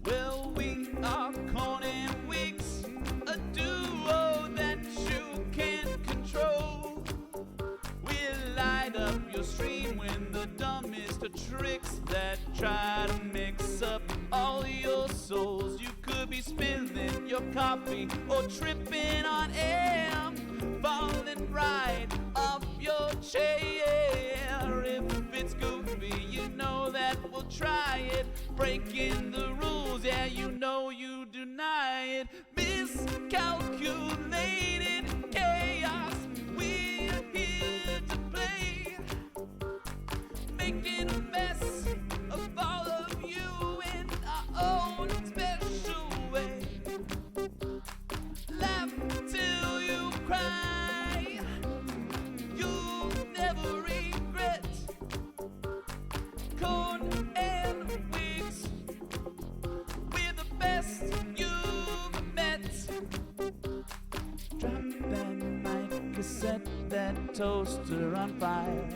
Well, we are Corn and Weeks, a duo that you can't control. We light up your stream when the dumbest of tricks that try to mix up all your souls. You could be spilling your coffee or tripping on air, falling right off your chair. If it's goofy, you know that we'll try it. Breaking the rules, yeah, you know you deny it. Miscalculated chaos, we're here to play. Making a mess of all of you in our own special way. Laugh till you cry, you'll never regret. Corn and Weeks, we're the best you've met. Drop that mic, set that toaster on fire.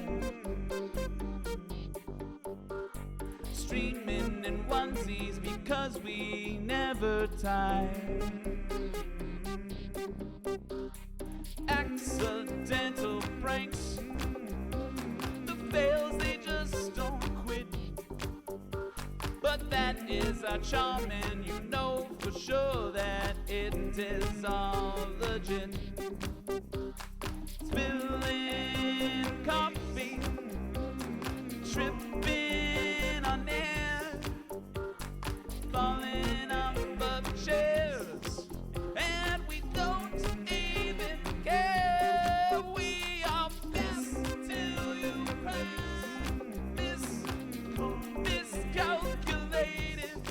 Streaming in onesies because we never tire. Accidental pranks, the fails they just don't quit. But that is our charm, and you know for sure that it is all legit. Spilling coffee, tripping on air, falling off of chairs, and we don't even care. We are till you cry. Miscalculated.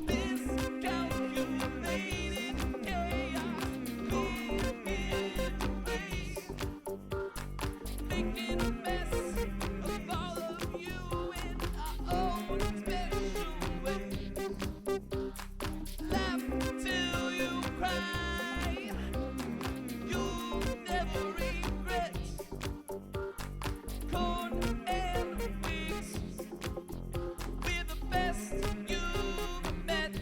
Miscalculated chaos, we're here to play. Making a mess of all of you in our own special way. Laugh till you cry, you'll never regret. Corn and Weeks, we're the best you've met.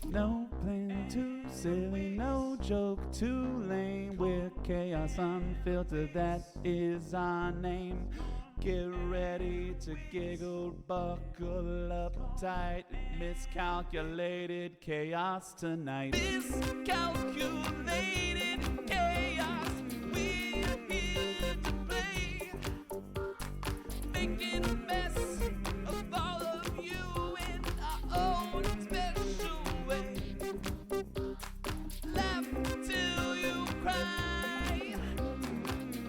No plan too silly, no joke too lame. We're chaos unfiltered, that is our name. Get ready to giggle, buckle up tight. Miscalculated chaos tonight. Miscalculated chaos, we're here to play. Making a mess of all of you in our own special way. Laugh till you cry,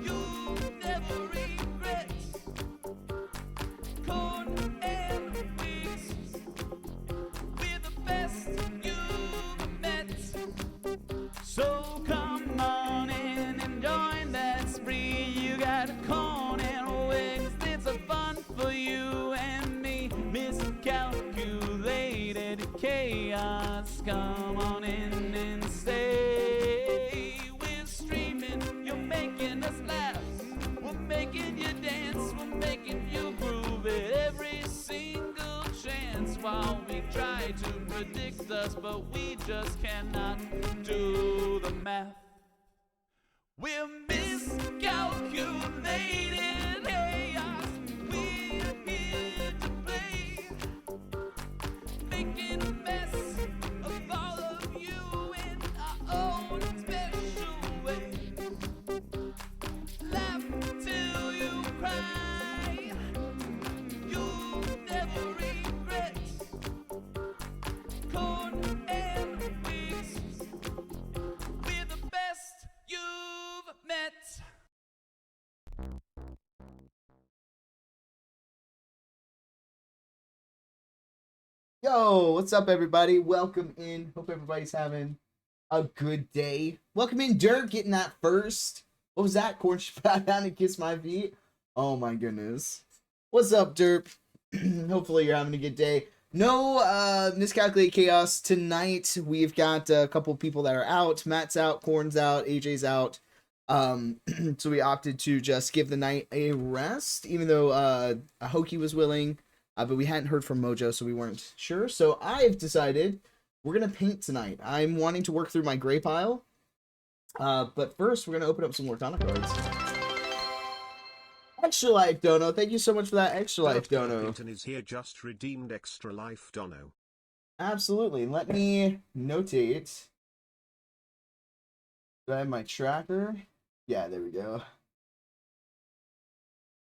you'll never regret. Corn and Weeks, we're the best you've met. So come on in and join that spree. You got Corn and Weeks, it's a fun for you and me. Miscalculated chaos, come on in and stay. We're streaming, you're making us laugh. We're making you dance, we're making you groove at every single chance. While we try to predict us, but we just cannot do the math. We're miscalculated chaos, we're here to play. Making a mess of all of you in our own special way. Laugh till you cry, you'll never regret. Corn and Weeks, we're the best you've met. Yo, what's up, everybody? Welcome in. Hope everybody's having A good day. Welcome in, Dirk, getting that first. What was that? Corn spat down and kiss my feet. Oh my goodness. What's up, Derp? Hopefully you're having a good day. No miscalculated chaos tonight. We've got a couple people that are out. Matt's out, Corn's out, AJ's out. So we opted to just give the night a rest, even though Hokie was willing, but we hadn't heard from Mojo, so we weren't sure. So I've decided we're gonna paint tonight. I'm wanting to work through my gray pile, but first we're gonna open up some Lorcana cards. Extra Life Dono, thank you so much for that Extra Life Dono. Is here just redeemed Extra Life Dono. Absolutely. Let me notate. Do I have my tracker? Yeah, there we go.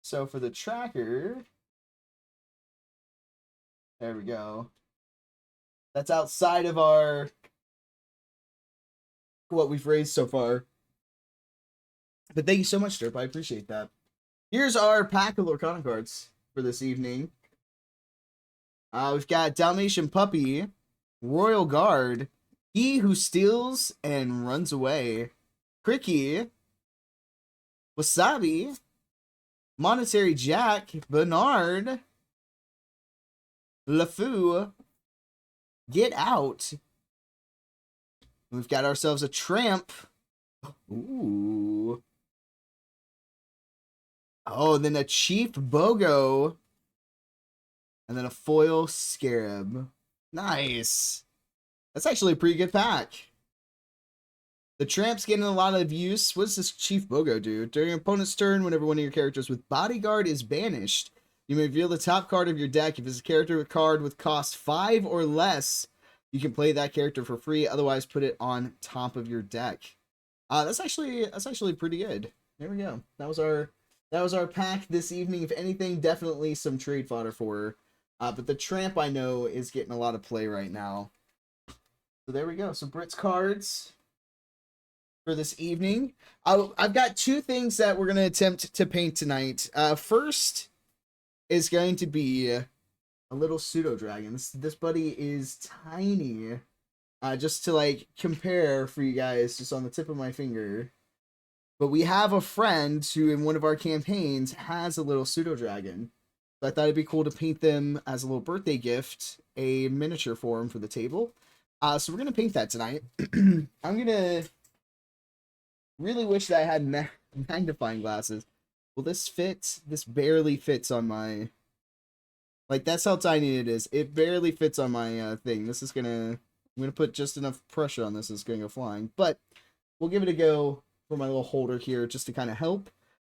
So for the tracker, there we go. That's outside of our what we've raised so far. But thank you so much, Derp. I appreciate that. Here's our pack of Lorcana cards for this evening. We've got Dalmatian Puppy, Royal Guard, He Who Steals and Runs Away, Cricky, Wasabi, Monetary Jack, Bernard, LeFou, Get Out. We've got ourselves a Tramp. Ooh. Oh, and then a Chief Bogo. And then a Foil Scarab. Nice. That's actually a pretty good pack. The Tramp's getting a lot of use. What does this Chief Bogo do? During your opponent's turn, whenever one of your characters with Bodyguard is banished, you may reveal the top card of your deck. If it's a character with card with cost 5 or less, you can play that character for free. Otherwise, put it on top of your deck. That's actually pretty good. There we go. That was our pack this evening. If anything, definitely some trade fodder for her. But the Tramp, I know, is getting a lot of play right now. So there we go. So Brit's cards for this evening. I've got two things that we're going to attempt to paint tonight. First is going to be a little pseudo dragon. This buddy is tiny. Just to like compare for you guys, just on the tip of my finger. But we have a friend who in one of our campaigns has a little pseudo dragon. So I thought it'd be cool to paint them as a little birthday gift, a miniature for him for the table. So we're going to paint that tonight. I'm going to really wish that I had magnifying glasses. Will this fit? This barely fits on my... Like, that's how tiny it is. It barely fits on my thing. This is going to... I'm going to put just enough pressure on this. It's going to go flying. But we'll give it a go for my little holder here just to kind of help.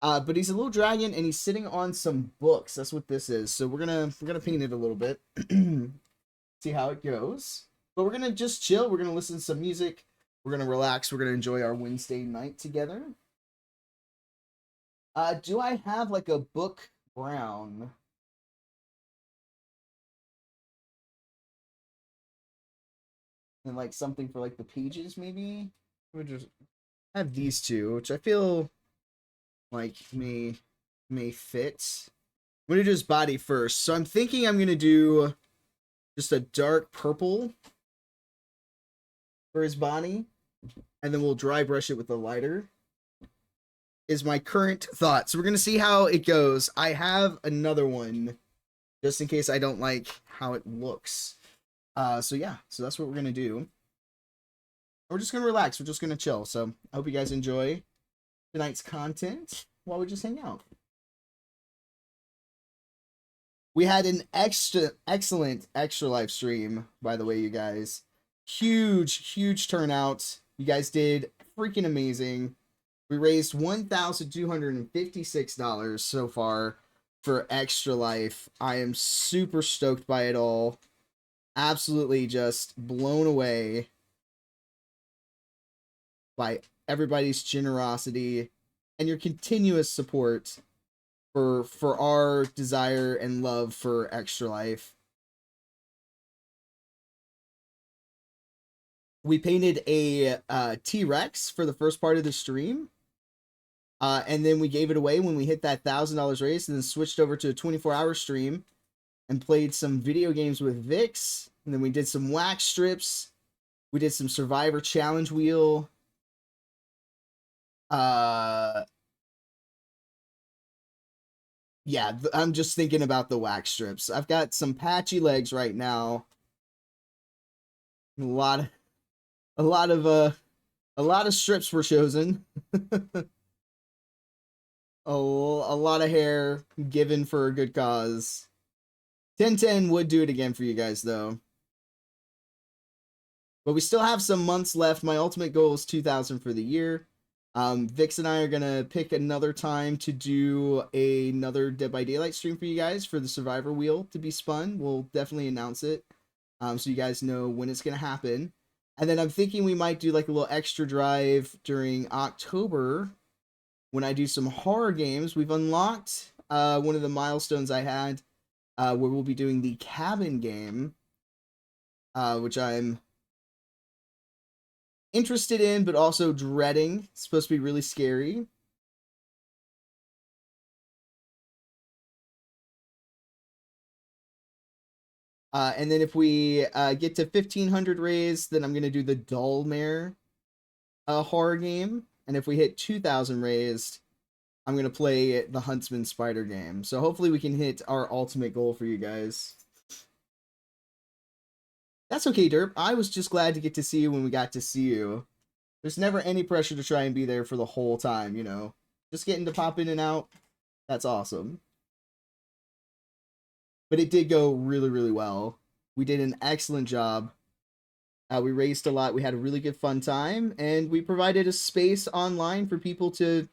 But he's a little dragon and he's sitting on some books. That's what this is. So we're gonna paint it a little bit. See how it goes. But we're gonna just chill. We're gonna listen to some music. We're gonna relax. We're gonna enjoy our Wednesday night together. Do I have like a book brown? And like something for like the pages maybe? We just have these two, which I feel like may fit. I'm gonna do his body first. So I'm thinking I'm gonna do just a dark purple for his body, and then we'll dry brush it with a lighter. Is my current thought. So we're gonna see how it goes. I have another one just in case I don't like how it looks. So yeah, so that's what we're gonna do. We're just gonna relax. We're just gonna chill. So I hope you guys enjoy tonight's content while we just hang out. We had an excellent Extra Life stream, by the way, you guys. Huge turnout. You guys did freaking amazing. We raised $1,256 so far for Extra Life. I am super stoked by it all. Absolutely just blown away by everybody's generosity and your continuous support for our desire and love for Extra Life. We painted a T-Rex for the first part of the stream. And then we gave it away when we hit that $1,000 raise, and then switched over to a 24-hour stream and played some video games with Vix. And then we did some wax strips. We did some Survivor Challenge Wheel. Yeah, I'm just thinking about the wax strips. I've got some patchy legs right now. A lot of strips were chosen. a lot of hair given for a good cause. 1010 would do it again for you guys though. But we still have some months left. My ultimate goal is 2,000 for the year. Vix and I are gonna pick another time to do another Dead by Daylight stream for you guys for the Survivor Wheel to be spun. We'll definitely announce it, so you guys know when it's gonna happen. And then I'm thinking we might do like a little extra drive during October when I do some horror games. We've unlocked one of the milestones I had, where we'll be doing the cabin game, which I'm interested in, but also dreading. It's supposed to be really scary. And then if we get to 1,500 raised, then I'm going to do the Dullmare horror game. And if we hit 2,000 raised, I'm going to play the Huntsman Spider game. So hopefully we can hit our ultimate goal for you guys. That's okay, Derp. I was just glad to get to see you when we got to see you. There's never any pressure to try and be there for the whole time, you know. Just getting to pop in and out. That's awesome. But it did go really, really well. We did an excellent job. We raced a lot. We had a really good fun time. And we provided a space online for people to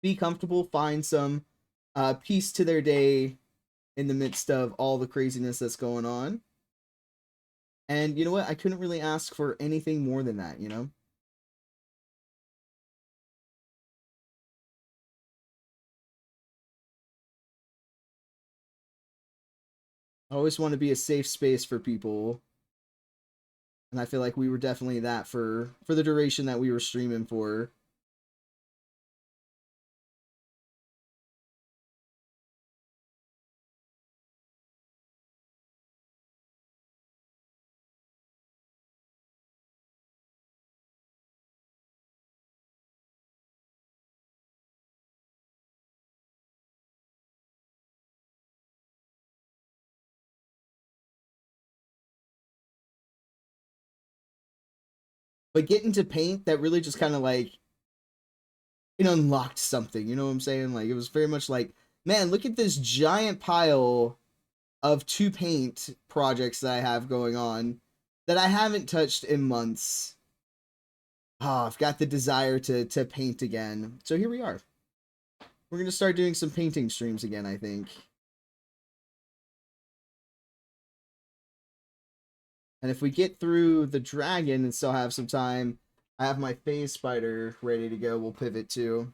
be comfortable, find some peace to their day in the midst of all the craziness that's going on. And you know what? I couldn't really ask for anything more than that, you know? I always want to be a safe space for people. And I feel like we were definitely that for the duration that we were streaming for. But getting to paint, that really just kind of like, it unlocked something, you know what I'm saying? Like, it was very much like, man, look at this giant pile of to paint projects that I have going on that I haven't touched in months. Oh, I've got the desire to paint again. So here we are. We're going to start doing some painting streams again, I think. And if we get through the dragon and still have some time, I have my phase spider ready to go. We'll pivot to.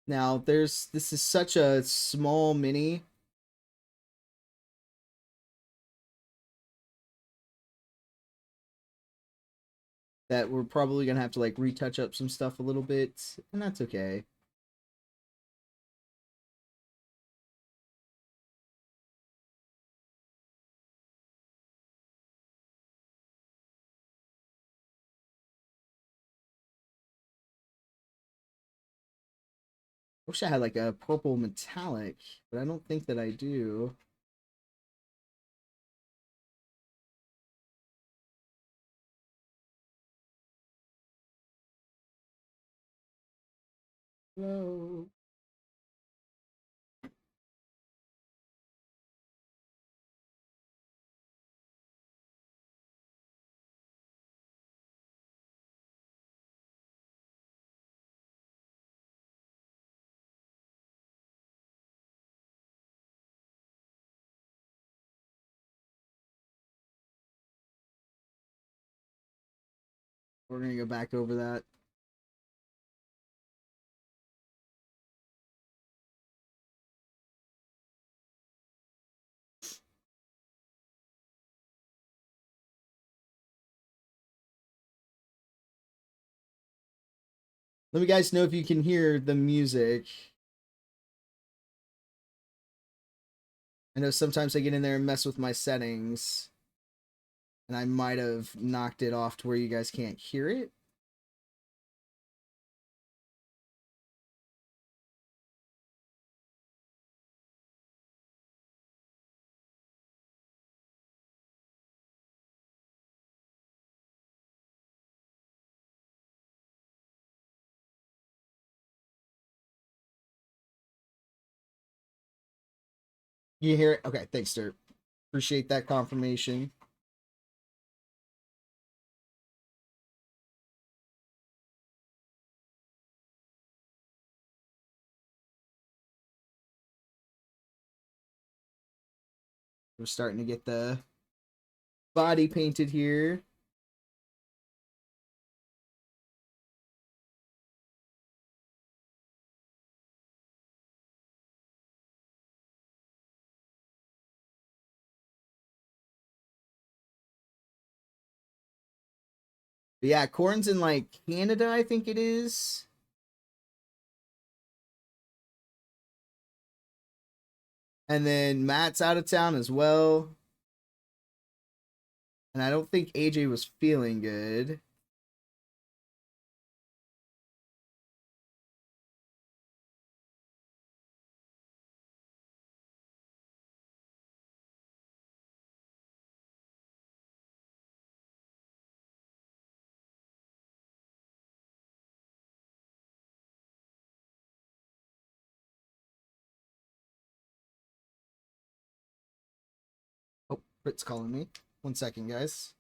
Now, this is such a small mini. That we're probably going to have to like retouch up some stuff a little bit, and that's okay. Wish I had like a purple metallic, but I don't think that I do. Hello. We're going to go back over that. Let me guys know if you can hear the music. I know sometimes I get in there and mess with my settings, and I might have knocked it off to where you guys can't hear it. You hear it? Okay, thanks, sir. Appreciate that confirmation. We're starting to get the body painted here. But yeah, Corn's in like Canada, I think it is. And then Matt's out of town as well. And I don't think AJ was feeling good. Oh, Britt's calling me. 1 second, guys.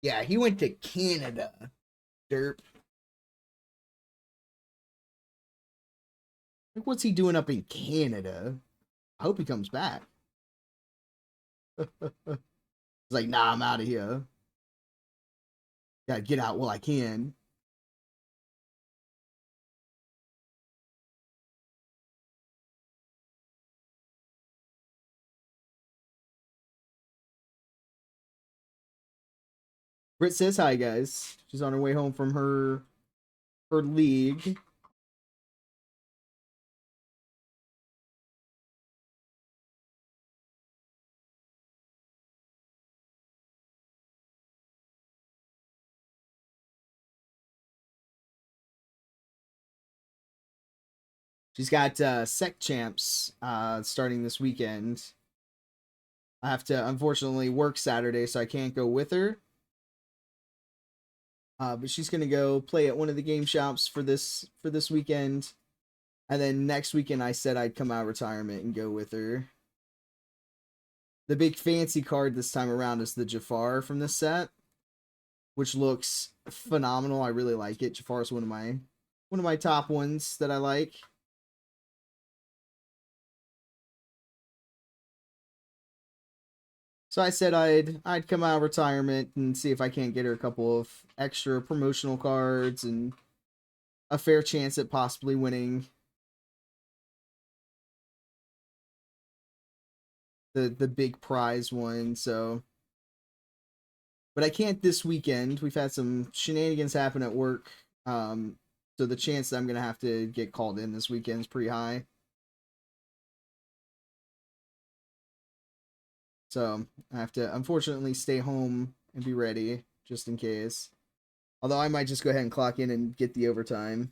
Yeah, he went to Canada. Derp. Like, what's he doing up in Canada? I hope he comes back. He's like, nah, I'm out of here. Gotta get out while I can. Britt says hi, guys. She's on her way home from her league. She's got sec champs starting this weekend. I have to unfortunately work Saturday, so I can't go with her. But she's gonna go play at one of the game shops for this weekend, and then next weekend I said I'd come out of retirement and go with her. The big fancy card this time around is the Jafar from this set, which looks phenomenal. I really like it. Jafar is one of my top ones that I like. So I said I'd come out of retirement and see if I can't get her a couple of extra promotional cards and a fair chance at possibly winning the big prize one. So, but I can't this weekend. We've had some shenanigans happen at work. So the chance that I'm gonna have to get called in this weekend is pretty high. So I have to unfortunately stay home and be ready just in case. Although I might just go ahead and clock in and get the overtime.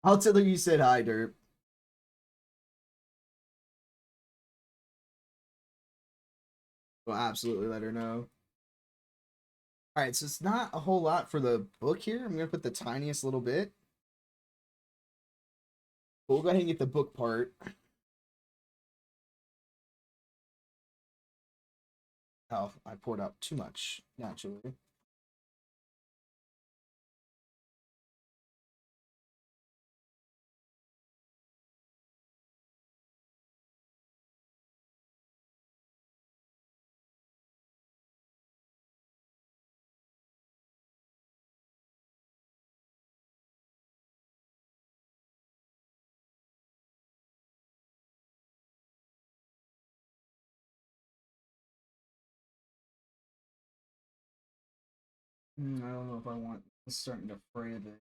I'll tell her you said hi, Derp. We'll absolutely let her know. Alright, so it's not a whole lot for the book here. I'm going to put the tiniest little bit. But we'll go ahead and get the book part. Oh, I poured out too much, naturally. I don't know if I want it's starting to fray a bit.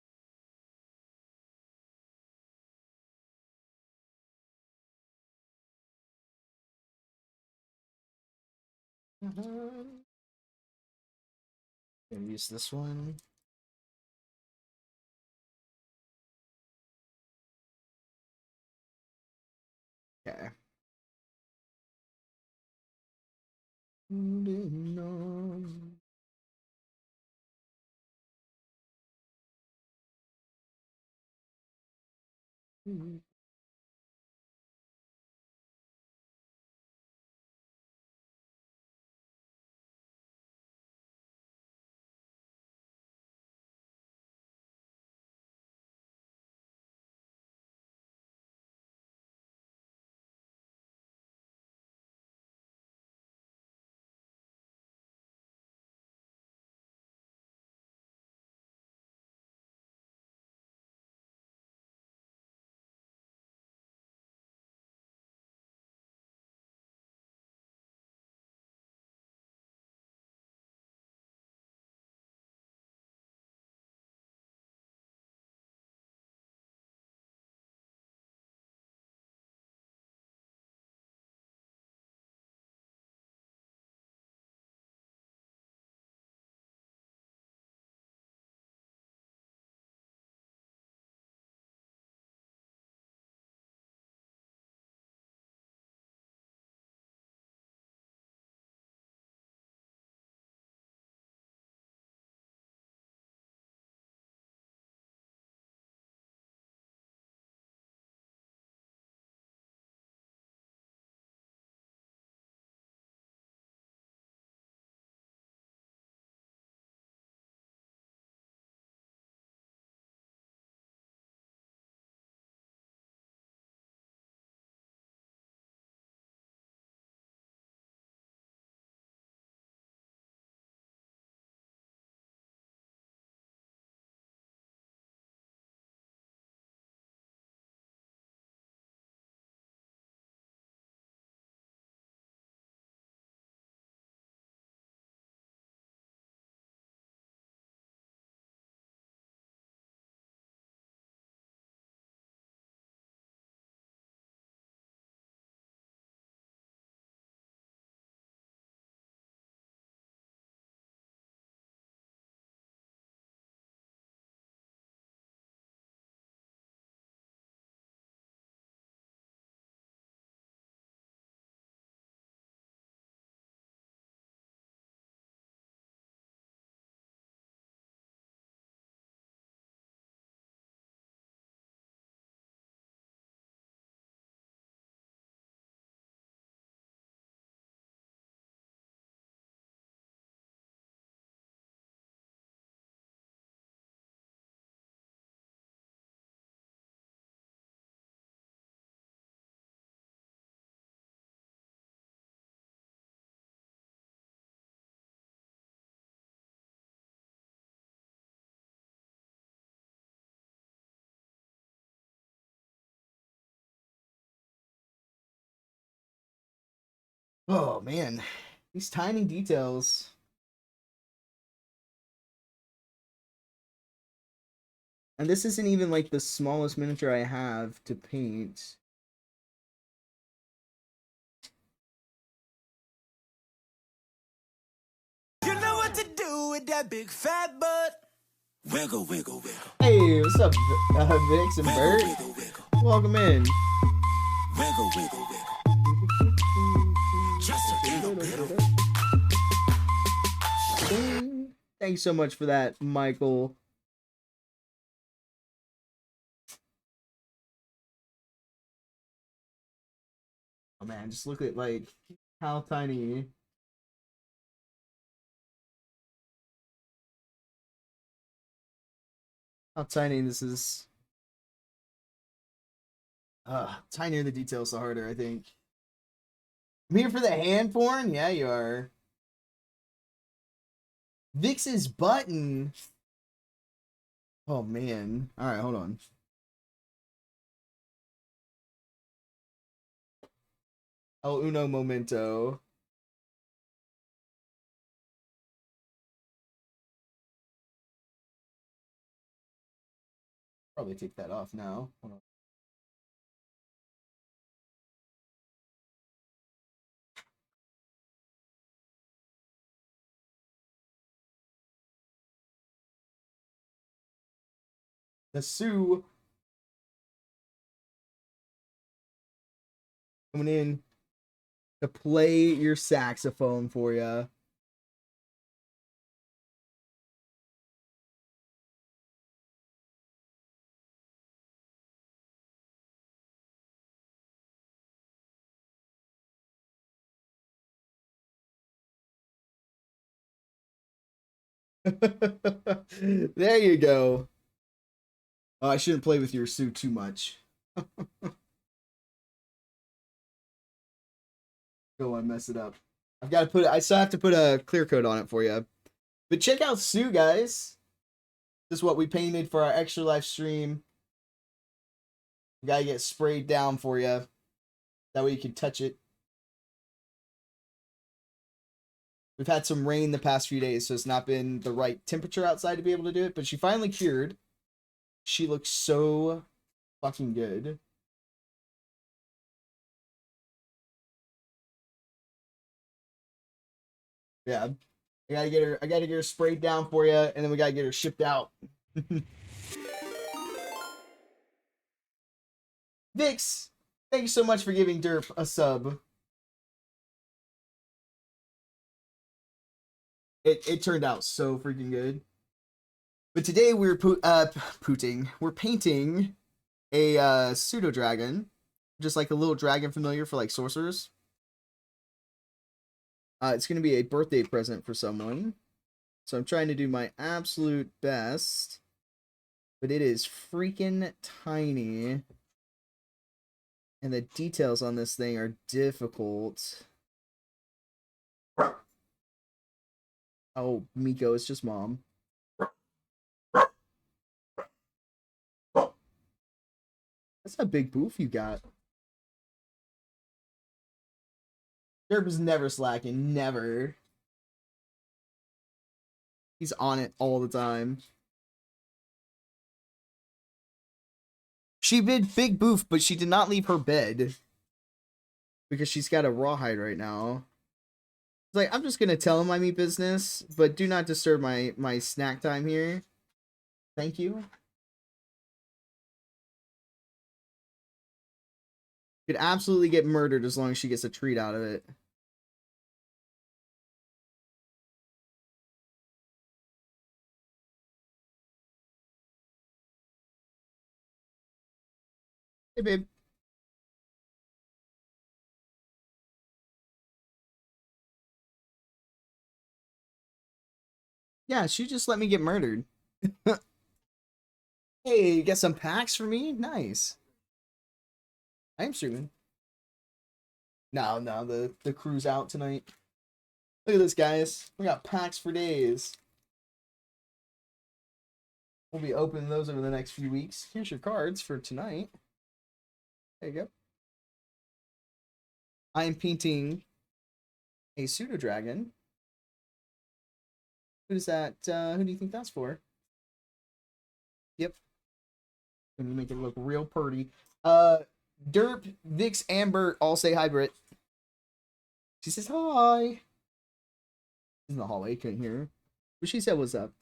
Gonna use this one. Okay. Moving on. Oh man, these tiny details. And this isn't even like the smallest miniature I have to paint. You know what to do with that big fat butt. Wiggle, wiggle, wiggle. Hey, what's up, Vix and Bert? Wiggle, wiggle. Welcome in. Wiggle, wiggle, wiggle. Just a little bit. Thank you so much for that, Michael. Oh man, just look at like how tiny. How tiny this is. Tinier the details, the harder, I think. I'm here for the hand porn? Yeah, you are. Vix's button. Oh man. Alright, hold on. El uno momento. Probably take that off now. Hold on. The Sue coming in to play your saxophone for you. There you go. Oh, I shouldn't play with your Sue too much. Go on, mess it up. I've got to put. I still have to put a clear coat on it for you. But check out Sue, guys. This is what we painted for our extra life stream. We gotta get sprayed down for you. That way you can touch it. We've had some rain the past few days, so it's not been the right temperature outside to be able to do it. But she finally cured. She looks so fucking good. Yeah. I gotta get her sprayed down for you, and then we gotta get her shipped out. Vix, thank you so much for giving Derp a sub. It turned out so freaking good. But today we're we're painting a pseudo dragon, just like a little dragon familiar for like sorcerers. It's gonna be a birthday present for someone, so I'm trying to do my absolute best. But it is freaking tiny, and the details on this thing are difficult. Oh, Miko, it's just mom. That's a big boof you got. Derp is never slacking, never. He's on it all the time. She did big boof, but she did not leave her bed. Because she's got a rawhide right now. It's like, I'm just gonna tell him I mean business, but do not disturb my snack time here. Thank you. Could absolutely get murdered as long as she gets a treat out of it. Hey, babe. Yeah, she just let me get murdered. Hey, you got some packs for me? Nice. I am streaming. No, the crew's out tonight. Look at this, guys. We got packs for days. We'll be opening those over the next few weeks. Here's your cards for tonight. There you go. I am painting a pseudo dragon. Who's that? Who do you think that's for? Yep. Let me make it look real pretty. Derp, Vix, Amber all say hi, Brit. She says hi. She's in the hallway, couldn't hear her. But she said what's up.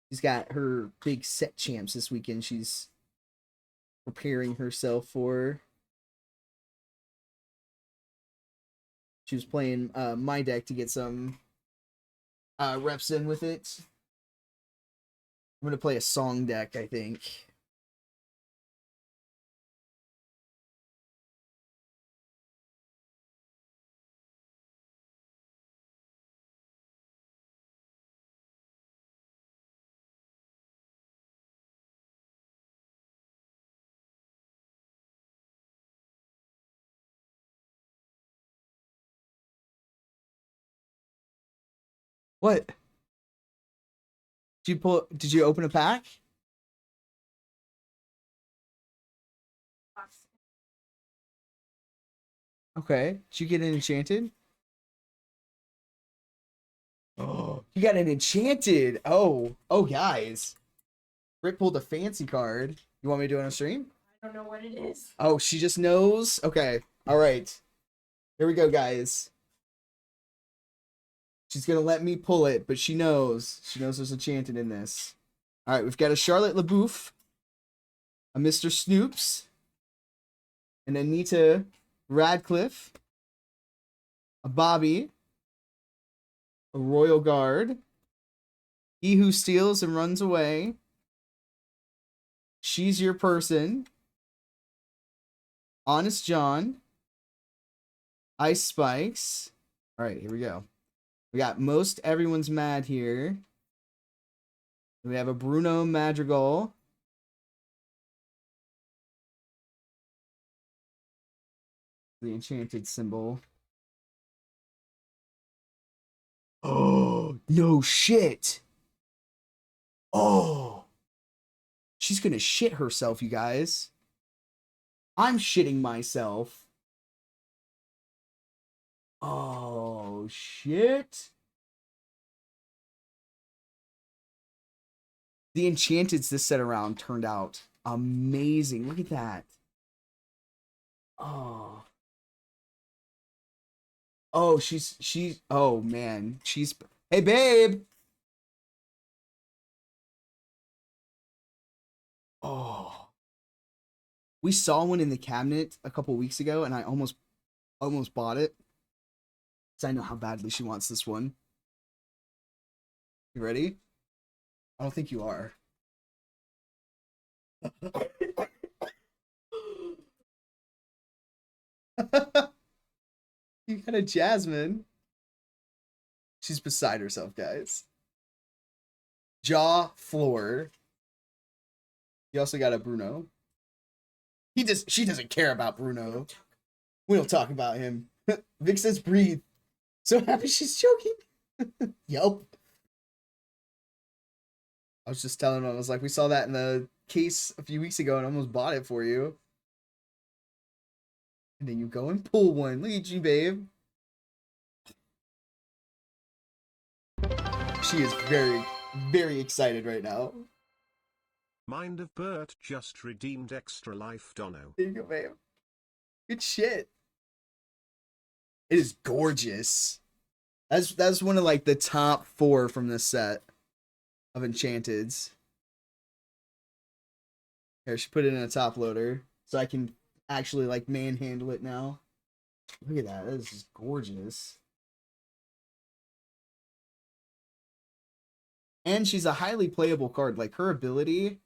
She's got her big set champs this weekend. She's preparing herself for. She was playing my deck to get some reps in with it. I'm going to play a song deck, I think. What? Did you open a pack? Okay. Did you get an enchanted? Oh, you got an enchanted. Oh, guys. Britt pulled a fancy card. You want me to do it on stream? I don't know what it is. Oh, she just knows? Okay. All right. Here we go, guys. She's going to let me pull it, but she knows. She knows there's enchanted in this. All right, we've got a Charlotte LaBouffe, a Mr. Snoops, an Anita Radcliffe, a Bobby, a Royal Guard, He Who Steals and Runs Away, She's Your Person, Honest John, Ice Spikes. All right, here we go. We got Most Everyone's Mad here. We have a Bruno Madrigal. The enchanted symbol. Oh, no shit. Oh. She's gonna shit herself, you guys. I'm shitting myself. Oh, shit. The enchanteds this set around turned out amazing. Look at that. Oh. Oh, oh man. Hey babe. Oh. We saw one in the cabinet a couple weeks ago and I almost bought it. Because I know how badly she wants this one. You ready? I don't think you are. You got a Jasmine. She's beside herself, guys. Jaw floor. You also got a Bruno. She doesn't care about Bruno. We don't talk about him. Vic says breathe. So happy she's joking. Yup. I was just telling him, I was like, we saw that in the case a few weeks ago and almost bought it for you. And then you go and pull one. Look at you, babe. She is very, very excited right now. Mind of Bert just redeemed Extra Life Dono. There you go, babe. Good shit. It is gorgeous. That's one of like the top 4 from this set of enchanteds. Here, she put it in a top loader so I can actually like manhandle it now. Look at that. That is just gorgeous. And she's a highly playable card. Like her ability,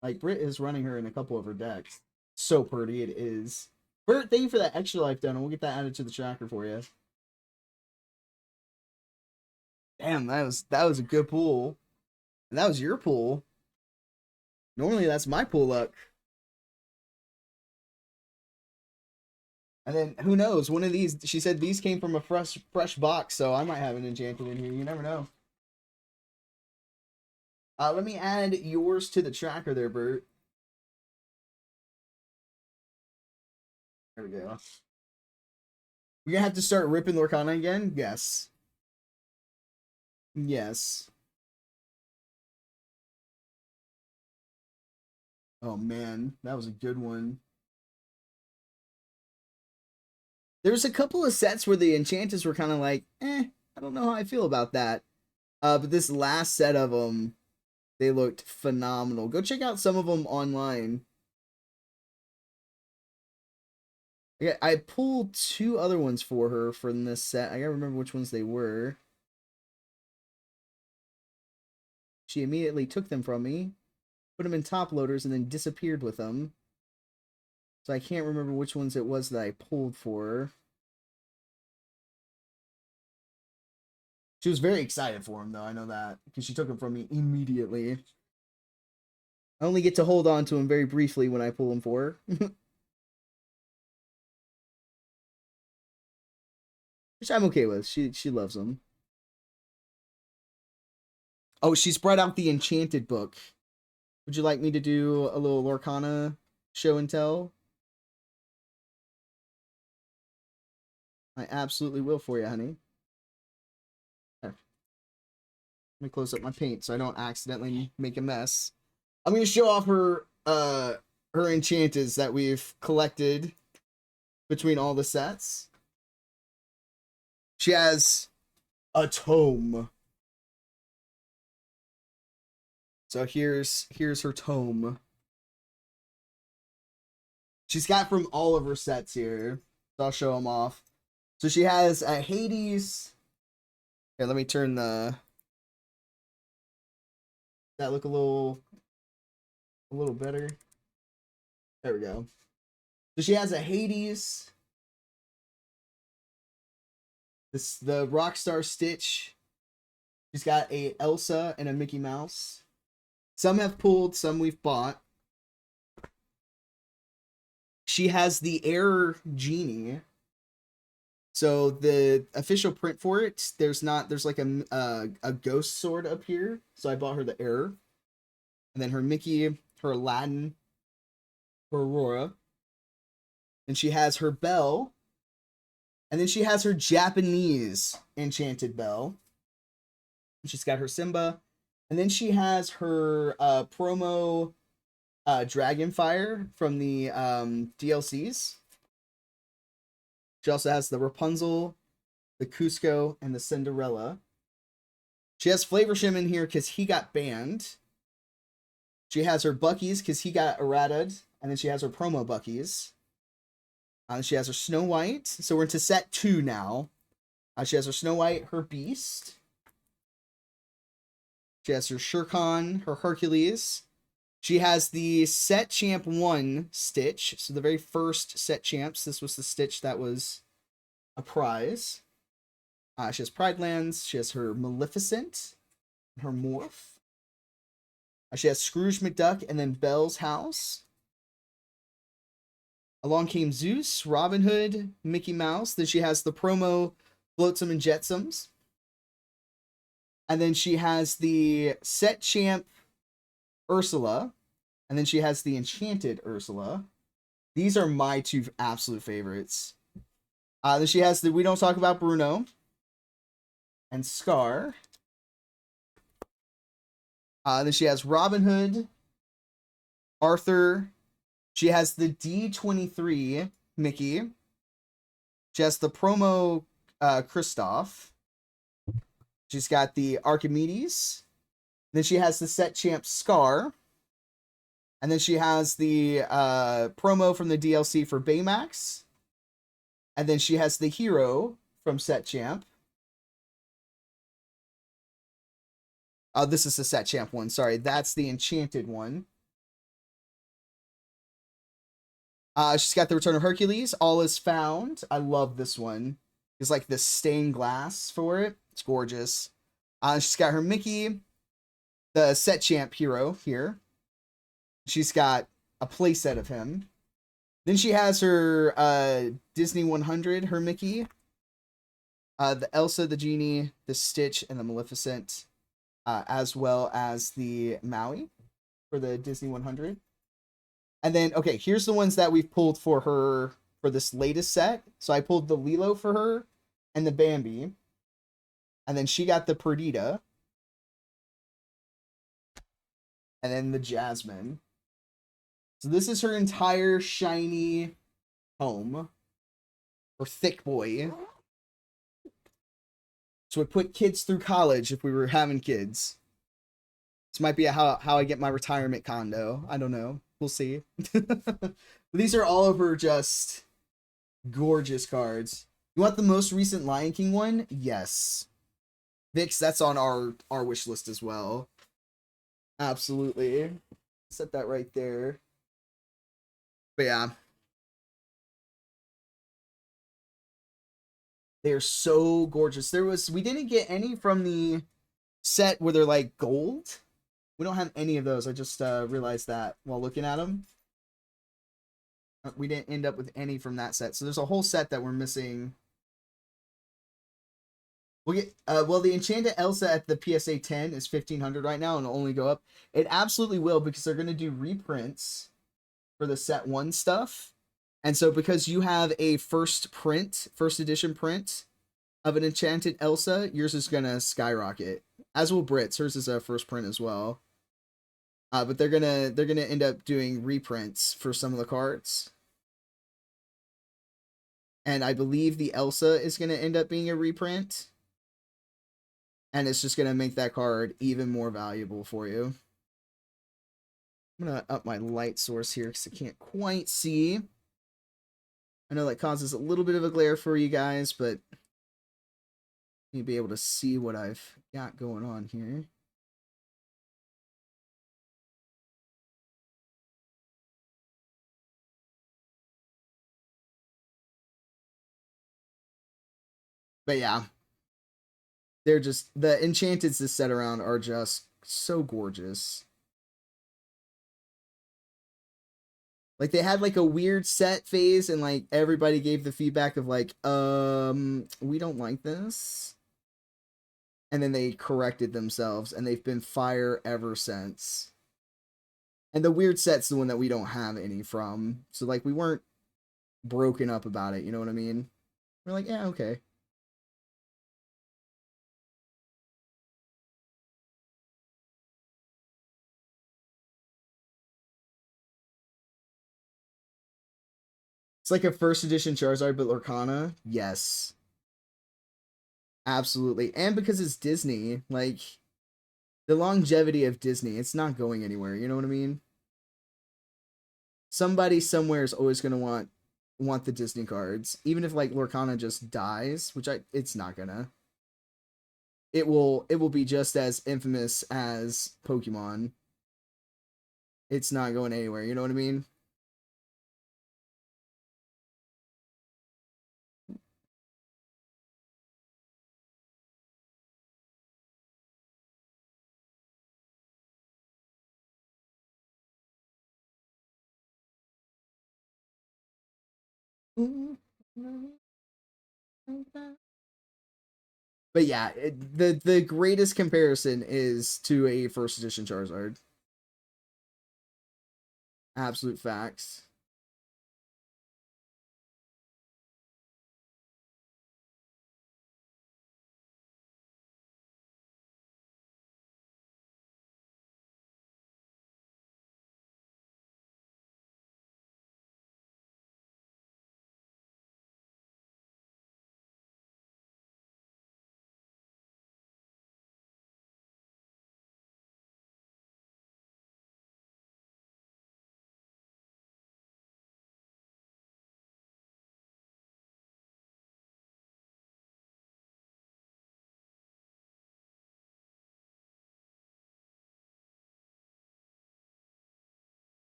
like Britt is running her in a couple of her decks. So pretty it is. Bert, thank you for that extra life done. We'll get that added to the tracker for you. Damn, that was a good pull. And that was your pull. Normally that's my pull luck. And then who knows? One of these, she said these came from a fresh box, so I might have an enchanted in here. You never know. Let me add yours to the tracker there, Bert. There we go. We're gonna have to start ripping Lorcana again? Yes. Yes. Oh man, that was a good one. There's a couple of sets where the enchanters were kind of like, I don't know how I feel about that. But this last set of them, they looked phenomenal. Go check out some of them online. Yeah, I pulled 2 other ones for her from this set. I gotta remember which ones they were. She immediately took them from me, put them in top loaders, and then disappeared with them. So I can't remember which ones it was that I pulled for her. She was very excited for him, though. I know that, because she took him from me immediately. I only get to hold on to him very briefly when I pull him for her. Which I'm okay with. She loves him. Oh, she's brought out the Enchanted book. Would you like me to do a little Lorcana show and tell? I absolutely will for you, honey. There. Let me close up my paint so I don't accidentally make a mess. I'm going to show off her enchanters that we've collected between all the sets. She has a tome. So here's her tome. She's got from all of her sets here. So I'll show them off. So she has a Hades. Here, let me turn the... That look a little better. There we go. So she has a Hades. The Rockstar Stitch. She's got a Elsa and a Mickey Mouse. Some have pulled, some we've bought. She has the Air Genie. So the official print for it, there's like a ghost sword up here. So I bought her the Air. And then her Mickey, her Aladdin, her Aurora. And she has her Belle. And then she has her Japanese Enchanted Belle. And she's got her Simba. And then she has her promo Dragonfire from the DLCs. She also has the Rapunzel, the Cusco, and the Cinderella. She has Flavorshim in here because he got banned. She has her Buckies because he got errated. And then she has her promo Buckies. She has her Snow White. So we're into set 2 now. She has her Snow White, her Beast. She has her Shurkan, her Hercules. She has the Set Champ 1 Stitch. So the very first Set Champs. This was the Stitch that was a prize. She has Pride Lands. She has her Maleficent. Her Morph. She has Scrooge McDuck and then Belle's House. Along came Zeus, Robin Hood, Mickey Mouse. Then she has the promo Flotsam and Jetsams. And then she has the Set Champ Ursula. And then she has the Enchanted Ursula. These are my 2 absolute favorites. Then she has the We Don't Talk About Bruno. And Scar. Then she has Robin Hood. Arthur. She has the D23 Mickey. She has the promo Kristoff. She's got the Archimedes. Then she has the Set Champ Scar. And then she has the promo from the DLC for Baymax. And then she has the Hero from Set Champ. This is the Set Champ one. Sorry, that's the Enchanted one. She's got the Return of Hercules. All is Found. I love this one. It's like this stained glass for it. It's gorgeous. She's got her Mickey, the Set Champ hero here. She's got a playset of him. Then she has her Disney 100, her Mickey. The Elsa, the Genie, the Stitch, and the Maleficent. As well as the Maui for the Disney 100. And then, okay, here's the ones that we've pulled for her for this latest set. So I pulled the Lilo for her and the Bambi. And then she got the Perdita. And then the Jasmine. So this is her entire shiny home. Or thick boy. So it put kids through college if we were having kids. This might be how I get my retirement condo. I don't know. We'll see. These are all of her just gorgeous cards. You want the most recent Lion King one? Yes. Vix, that's on our wish list as well. Absolutely. Set that right there. But yeah. They're so gorgeous. We didn't get any from the set where they're like gold. We don't have any of those. I just realized that while looking at them. We didn't end up with any from that set. So there's a whole set that we're missing. We'll get well, the Enchanted Elsa at the PSA 10 is 1,500 right now and it'll only go up. It absolutely will because they're going to do reprints for the set 1 stuff. And so because you have a first edition print of an Enchanted Elsa, yours is going to skyrocket. As will Brit's. Hers is a first print as well. But they're gonna end up doing reprints for some of the cards. And I believe the Elsa is gonna end up being a reprint. And it's just gonna make that card even more valuable for you. I'm gonna up my light source here because I can't quite see. I know that causes a little bit of a glare for you guys, but you'll be able to see what I've got going on here. But yeah, they're just, the Enchanteds this set around are just so gorgeous. Like, they had, like, a weird set phase, and, like, everybody gave the feedback of, like, we don't like this. And then they corrected themselves, and they've been fire ever since. And the weird set's the one that we don't have any from. So, like, we weren't broken up about it, you know what I mean? We're like, yeah, okay. It's like a first edition Charizard, but Lorcana? Yes. Absolutely. And because it's Disney, like, the longevity of Disney, it's not going anywhere, you know what I mean? Somebody somewhere is always going to want the Disney cards. Even if, like, Lorcana just dies, which it's not gonna. It will be just as infamous as Pokemon. It's not going anywhere, you know what I mean? But yeah, the greatest comparison is to a first edition Charizard. Absolute facts.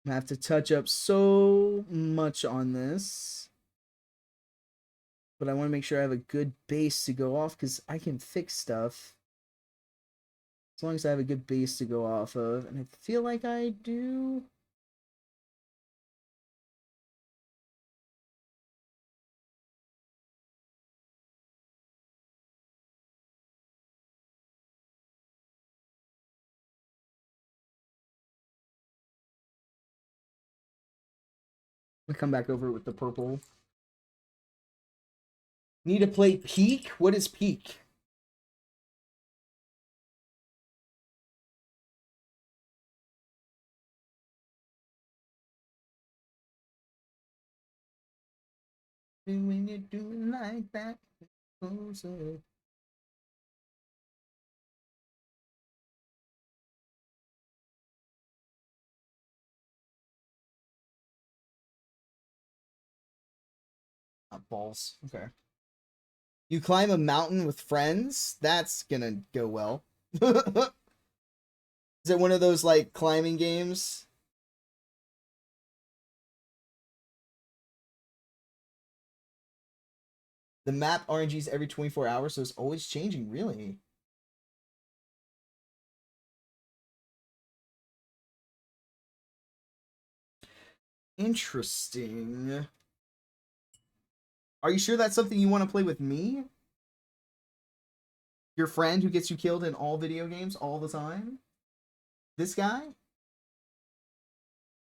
I have to touch up so much on this. But I want to make sure I have a good base to go off because I can fix stuff. As long as I have a good base to go off of. And I feel like I do. I'll come back over with the purple. Need to play Peak? What is Peak? When you do it like that, closer. Balls. Okay. You climb a mountain with friends? That's gonna go well. Is it one of those like climbing games? The map RNGs every 24 hours, so it's always changing, really. Interesting. Are you sure that's something you want to play with me? Your friend who gets you killed in all video games all the time? This guy?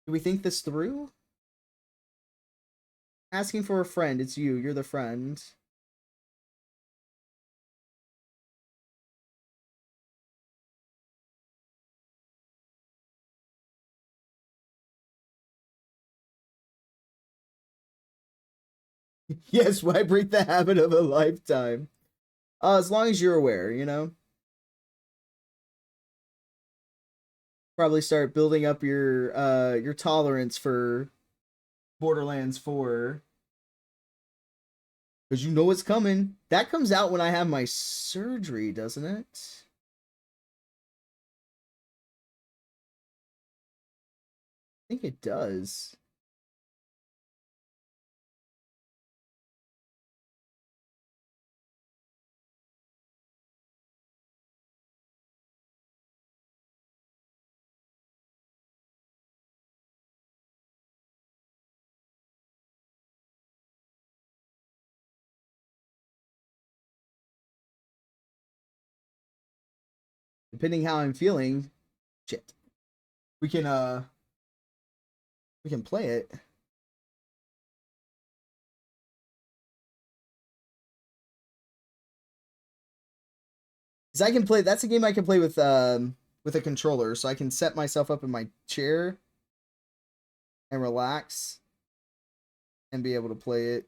Do we think this through? Asking for a friend. It's you. You're the friend. Yes, why break the habit of a lifetime? As long as you're aware, you know? Probably start building up your tolerance for Borderlands 4. Because you know it's coming. That comes out when I have my surgery, doesn't it? I think it does. Depending how I'm feeling, shit. We can play it. Cuz I can play, that's a game I can play with a controller, so I can set myself up in my chair and relax and be able to play it.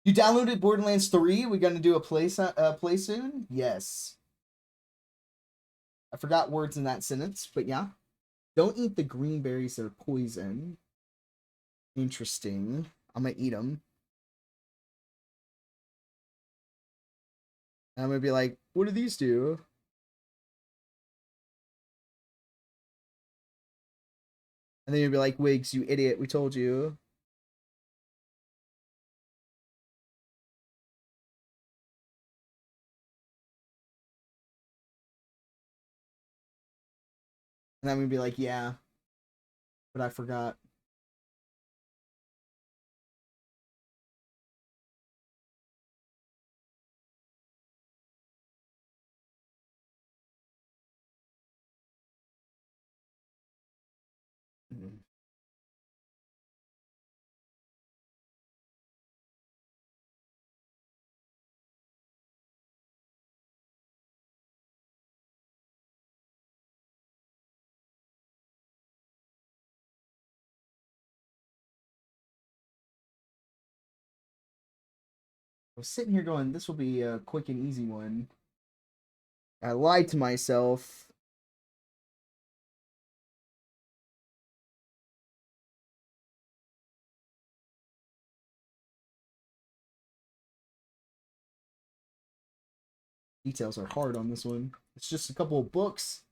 You downloaded Borderlands 3? We gonna do a play soon? Yes. I forgot words in that sentence, but yeah. Don't eat the green berries, they're poison. Interesting. I'm gonna eat them. And I'm gonna be like, what do these do? And then you'll be like, Wiggs, you idiot, we told you. And I'm gonna be like, yeah, but I forgot. Mhm. I was sitting here going, this will be a quick and easy one. I lied to myself. Details are hard on this one. It's just a couple of books.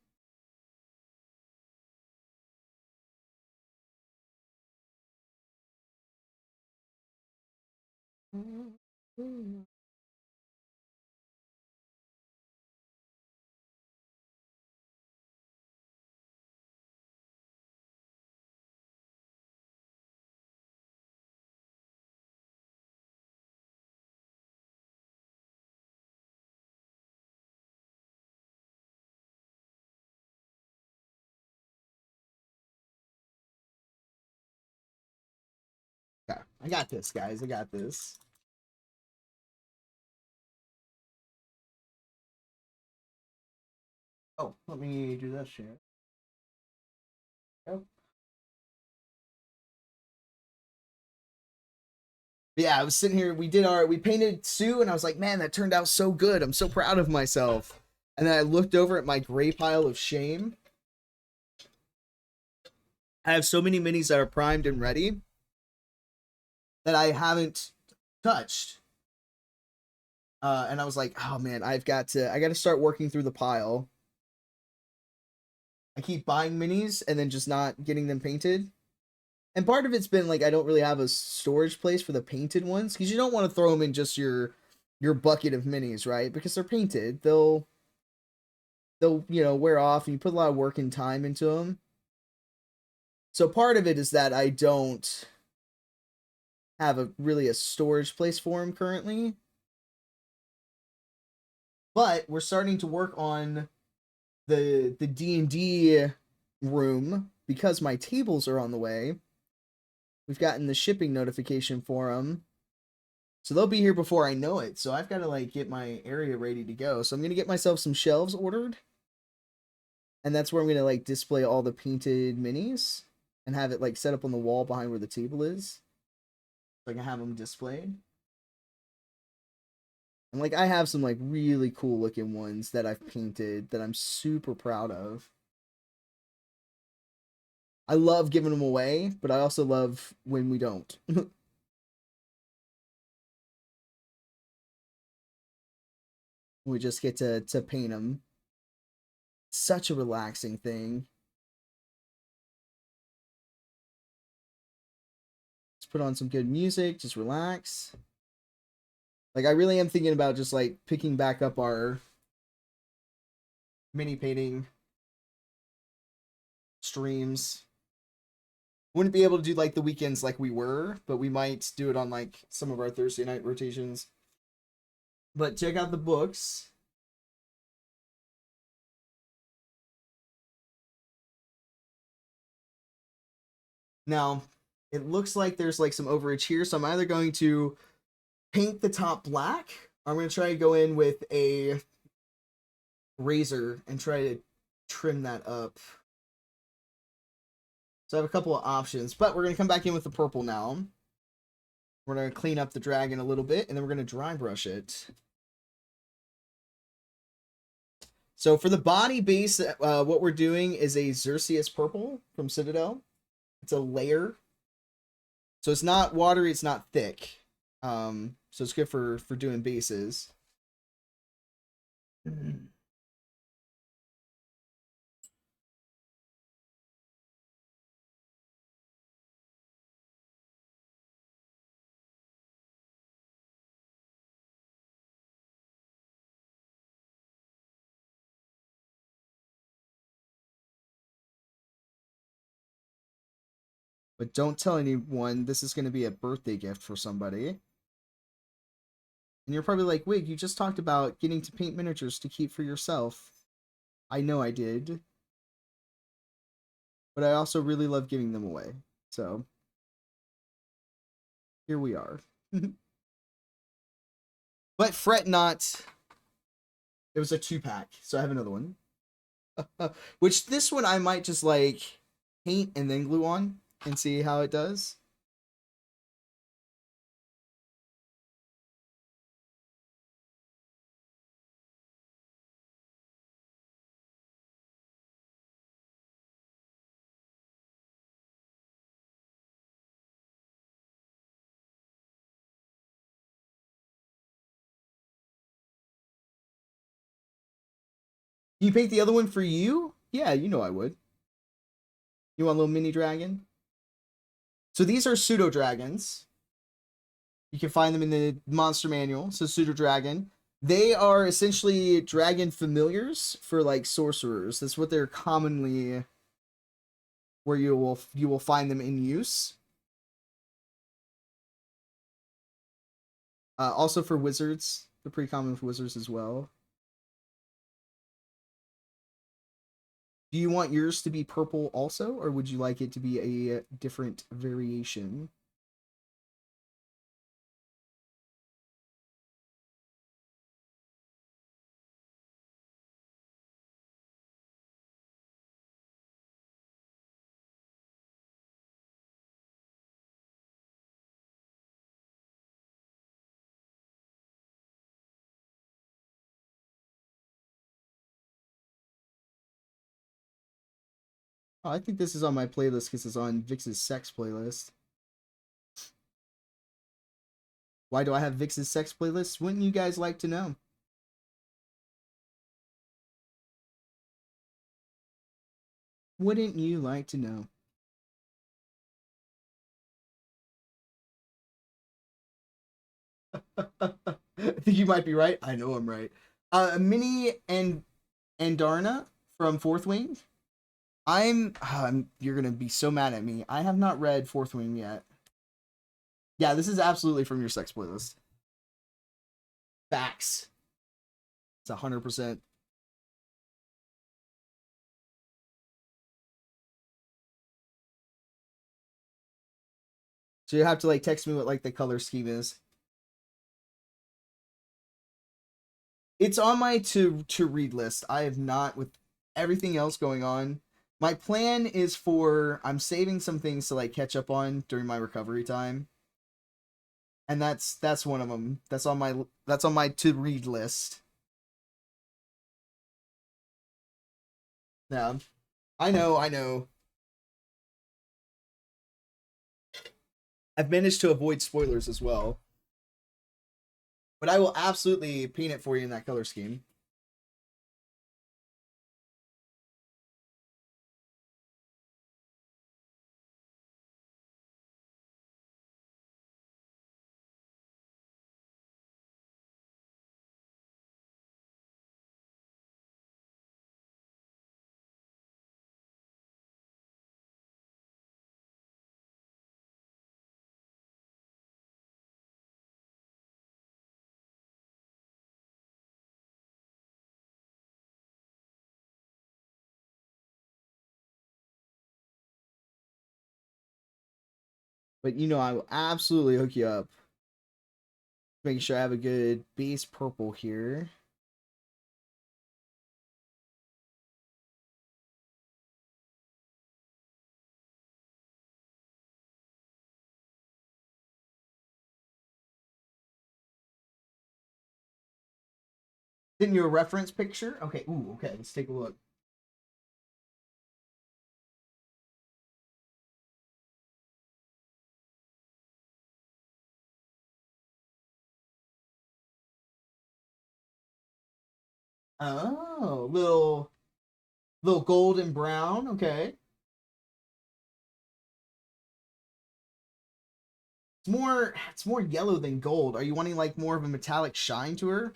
I got this, guys. I got this. Oh, let me do this here. Oh. Yeah, I was sitting here. We painted Sue, and I was like, man, that turned out so good. I'm so proud of myself. And then I looked over at my gray pile of shame. I have so many minis that are primed and ready that I haven't touched. And I was like, oh man, I got to start working through the pile. I keep buying minis and then just not getting them painted. And part of it's been like I don't really have a storage place for the painted ones because you don't want to throw them in just your bucket of minis, right? Because they're painted, they'll wear off, and you put a lot of work and time into them. So part of it is that I don't have a storage place for them currently. But we're starting to work on the D&D room because my tables are on the way. We've gotten the shipping notification for them. So they'll be here before I know it. So I've got to like get my area ready to go. So I'm going to get myself some shelves ordered. And that's where I'm going to like display all the painted minis and have it like set up on the wall behind where the table is. So I can have them displayed. And like I have some like really cool looking ones that I've painted that I'm super proud of. I love giving them away, but I also love when we don't. We just get to paint them. Such a relaxing thing. Let's put on some good music, just relax. Like I really am thinking about just like picking back up our mini painting streams. Wouldn't be able to do like the weekends like we were, but we might do it on like some of our Thursday night rotations. But check out the books. Now, it looks like there's like some overage here, so I'm either going to paint the top black, or I'm going to try to go in with a razor and try to trim that up. So I have a couple of options, but we're going to come back in with the purple now. We're going to clean up the dragon a little bit, and then we're going to dry brush it. So for the body base, what we're doing is a Xerxes purple from Citadel. It's a layer. So it's not watery, it's not thick. So it's good for doing bases. But don't tell anyone this is going to be a birthday gift for somebody. And you're probably like, Wig, you just talked about getting to paint miniatures to keep for yourself. I know I did. But I also really love giving them away. So, here we are. But fret not. It was a 2-pack, so I have another one. Which this one I might just like paint and then glue on and see how it does. You paint the other one for you? Yeah, you know I would. You want a little mini dragon? So these are pseudo dragons. You can find them in the monster manual. So pseudo dragon. They are essentially dragon familiars for like sorcerers. That's what they're commonly where you will find them in use. Also for wizards. They're pretty common for wizards as well. Do you want yours to be purple also, or would you like it to be a different variation? Oh, I think this is on my playlist because it's on Vix's sex playlist. Why do I have Vix's sex playlist? Wouldn't you guys like to know? Wouldn't you like to know? I think you might be right. I know I'm right. Minnie and Andarna from Fourth Wing. You're gonna be so mad at me. I have not read Fourth Wing yet. Yeah, this is absolutely from your sex playlist. Facts. It's 100%. So you have to like text me what like the color scheme is. It's on my to read list. I have not, with everything else going on. My plan is for I'm saving some things to like catch up on during my recovery time. And that's one of them. That's on my to read list. Yeah. I know. I've managed to avoid spoilers as well. But I will absolutely paint it for you in that color scheme. But you know I will absolutely hook you up. Making sure I have a good base purple here. Send you a reference picture? Okay, ooh, okay, let's take a look. Oh, little gold and brown, okay. It's more yellow than gold. Are you wanting like more of a metallic shine to her?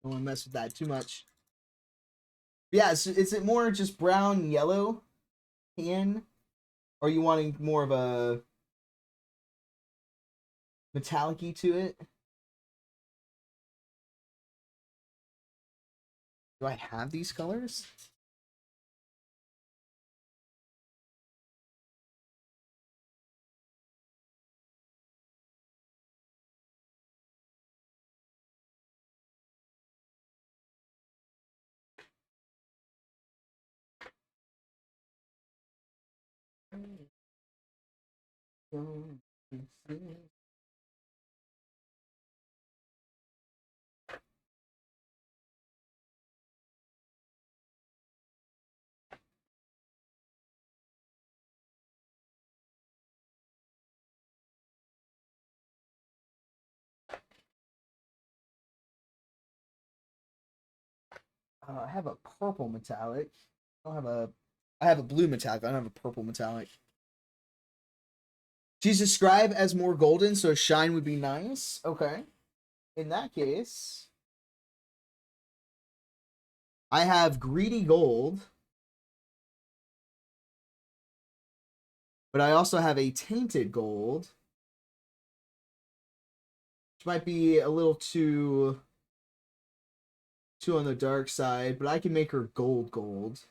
Don't want to mess with that too much. Yeah, is it more just brown, yellow tan? Or are you wanting more of a metallic-y to it? Do I have these colors? I have a purple metallic. I have a blue metallic. I don't have a purple metallic. She's described as more golden, so a shine would be nice. Okay. In that case, I have greedy gold, but I also have a tainted gold, which might be a little too on the dark side, but I can make her gold.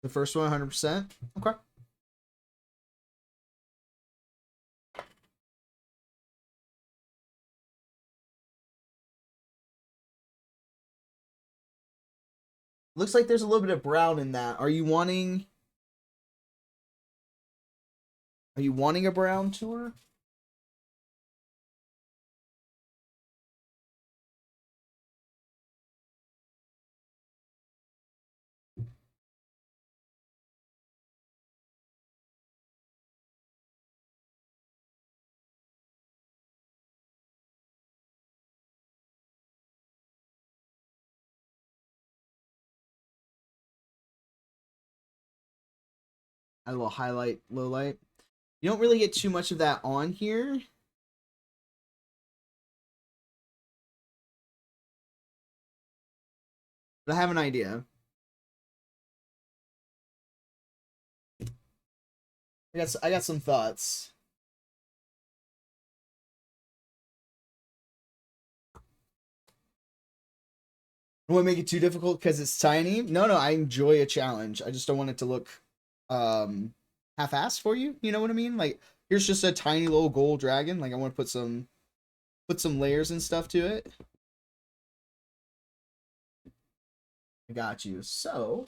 The first one, 100%. Okay. Looks like there's a little bit of brown in that. Are you wanting a brown tour? I will highlight, low light. You don't really get too much of that on here. But I have an idea. I got some thoughts. I want to make it too difficult because it's tiny. No, I enjoy a challenge. I just don't want it to look half-assed for you. You know what I mean? Like, here's just a tiny little gold dragon. Like, I want to put some layers and stuff to it. I got you. So,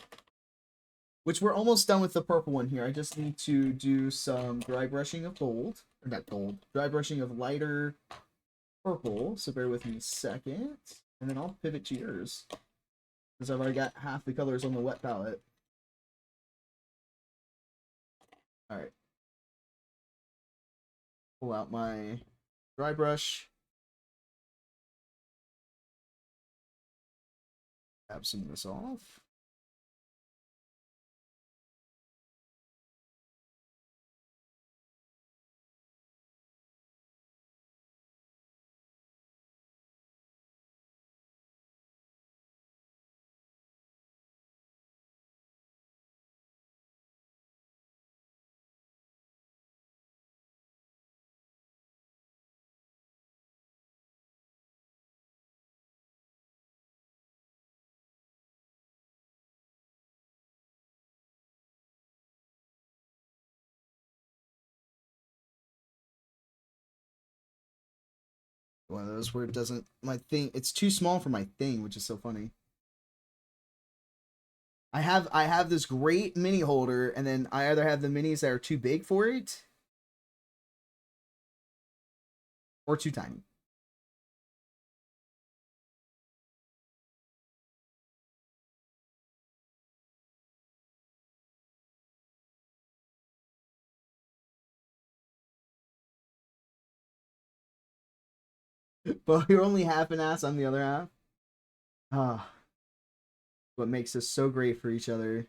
which we're almost done with the purple one here. I just need to do some dry brushing of gold. Or not gold. Dry brushing of lighter purple. So bear with me a second. And then I'll pivot to yours. Because I've already got half the colors on the wet palette. Alright. Pull out my dry brush. Tap some of this off. One of those where it doesn't, my thing, it's too small for my thing, which is so funny. I have this great mini holder, and then I either have the minis that are too big for it, or too tiny. But you're only half an ass, I'm the other half. Ah, what makes us so great for each other.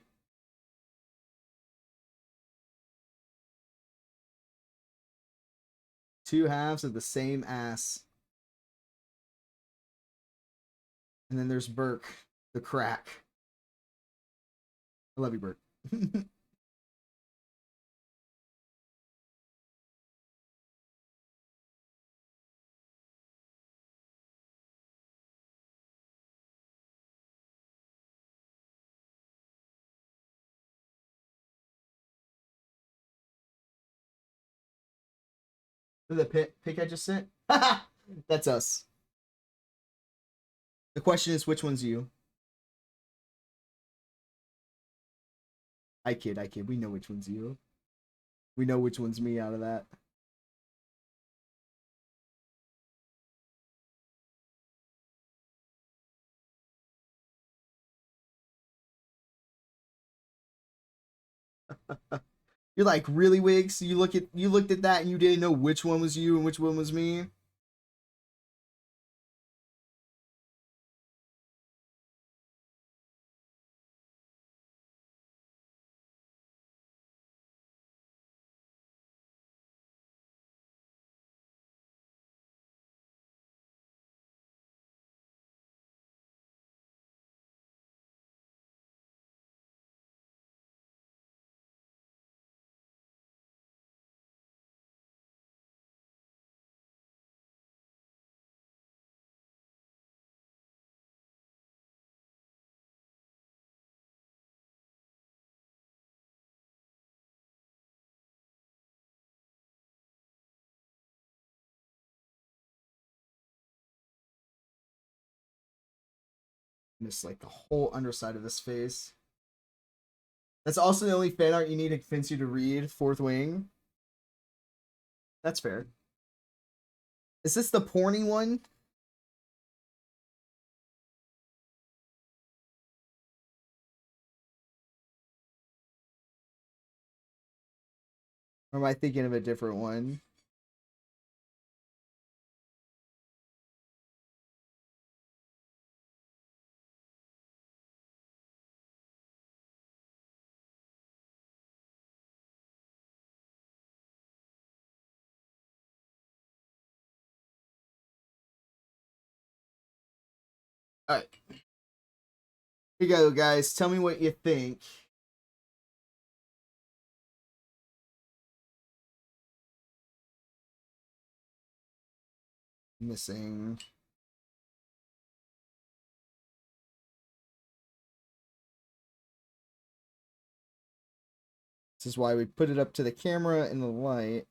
Two halves of the same ass. And then there's Burke, the crack. I love you, Burke. The pick I just sent? That's us. The question is, which one's you? I kid. We know which one's you. We know which one's me out of that. You're like, really, Wiggs? You looked at that and you didn't know which one was you and which one was me? Miss like the whole underside of this face. That's also the only fan art you need to convince you to read Fourth Wing. That's fair. Is this the porny one? Or am I thinking of a different one? Alright. Here you go, guys. Tell me what you think. Missing. This is why we put it up to the camera in the light.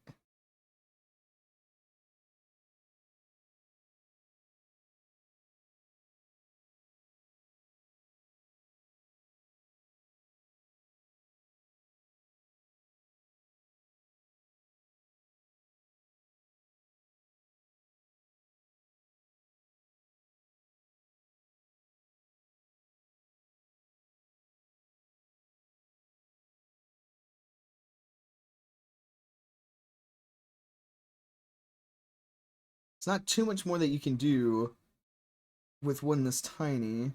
It's not too much more that you can do with one this tiny.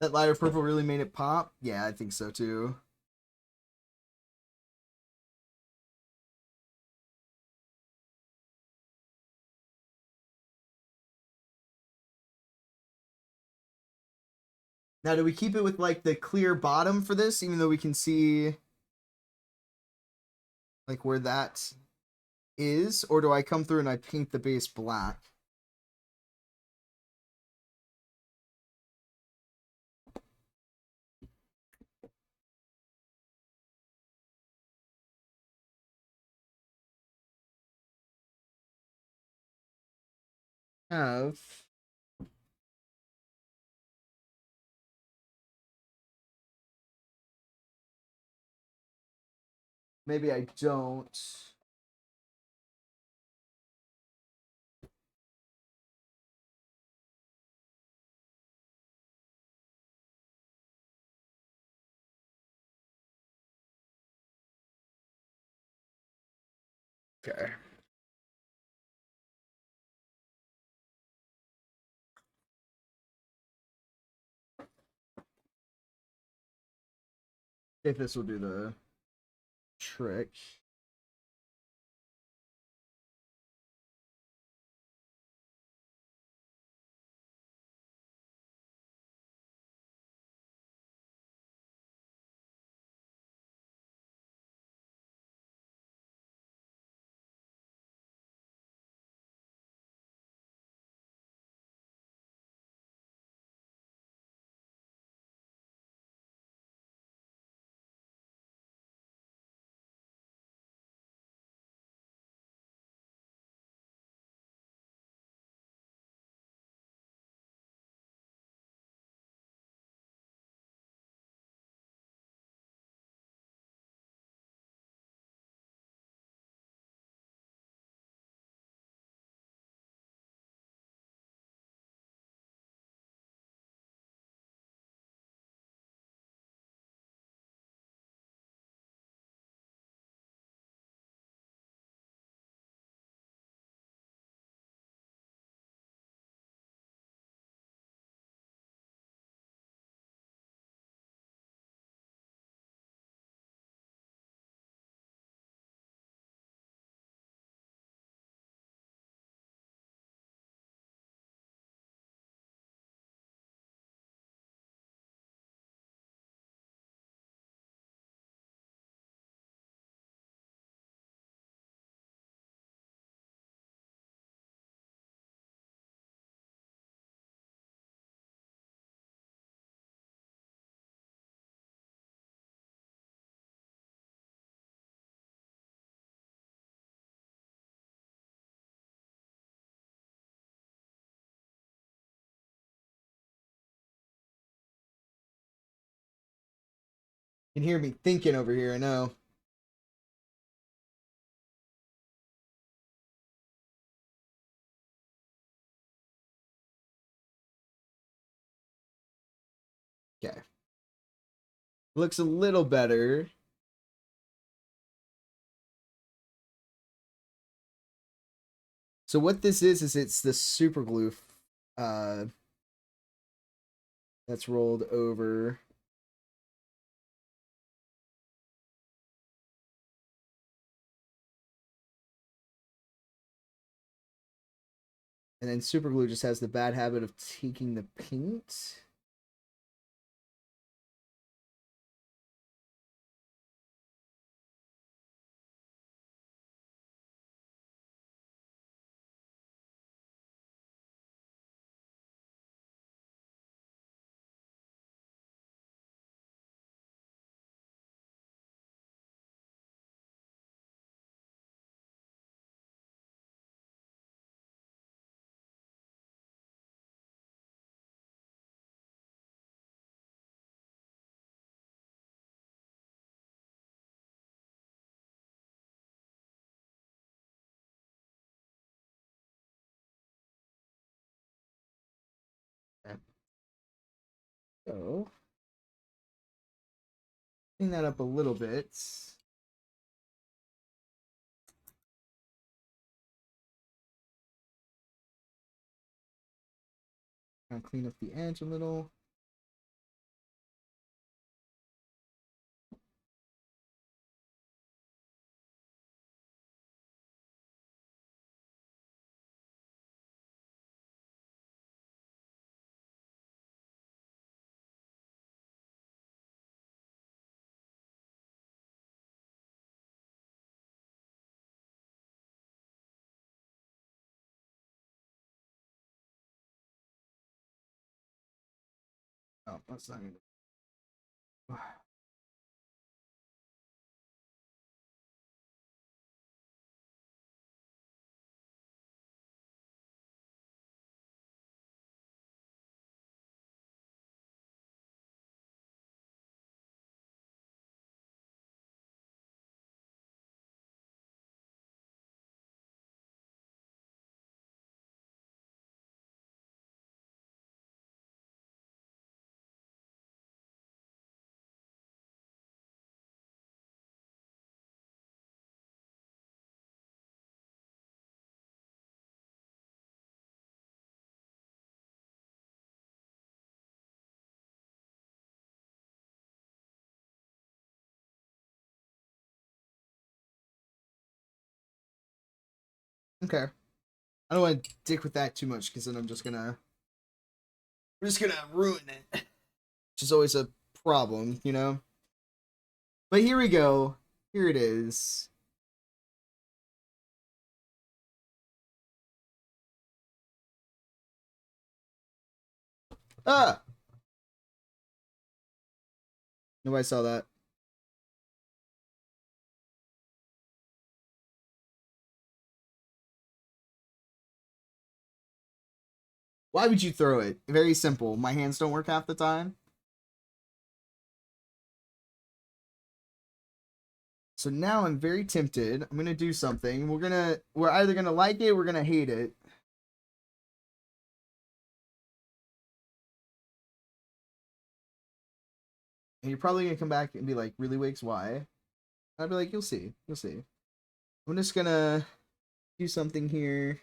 That lighter purple really made it pop? Yeah, I think so too. Now, do we keep it with like the clear bottom for this, even though we can see like where that is? Or do I come through and I paint the base black? Have maybe I don't. Okay. If this will do the trick. You can hear me thinking over here, I know. Okay. Looks a little better. So what this is it's the super glue that's rolled over. And then super glue just has the bad habit of taking the paint. So clean that up a little bit. I'll clean up the edge a little. Oh, that's not gonna. Okay. I don't want to dick with that too much because then we're just gonna ruin it. Which is always a problem, you know? But here we go. Here it is. Ah! Nobody saw that. Why would you throw it? Very simple. My hands don't work half the time. So now I'm very tempted. I'm gonna do something. We're either gonna like it or we're gonna hate it. And you're probably gonna come back and be like, really, Wiggs, why? I'd be like, you'll see. You'll see. I'm just gonna do something here.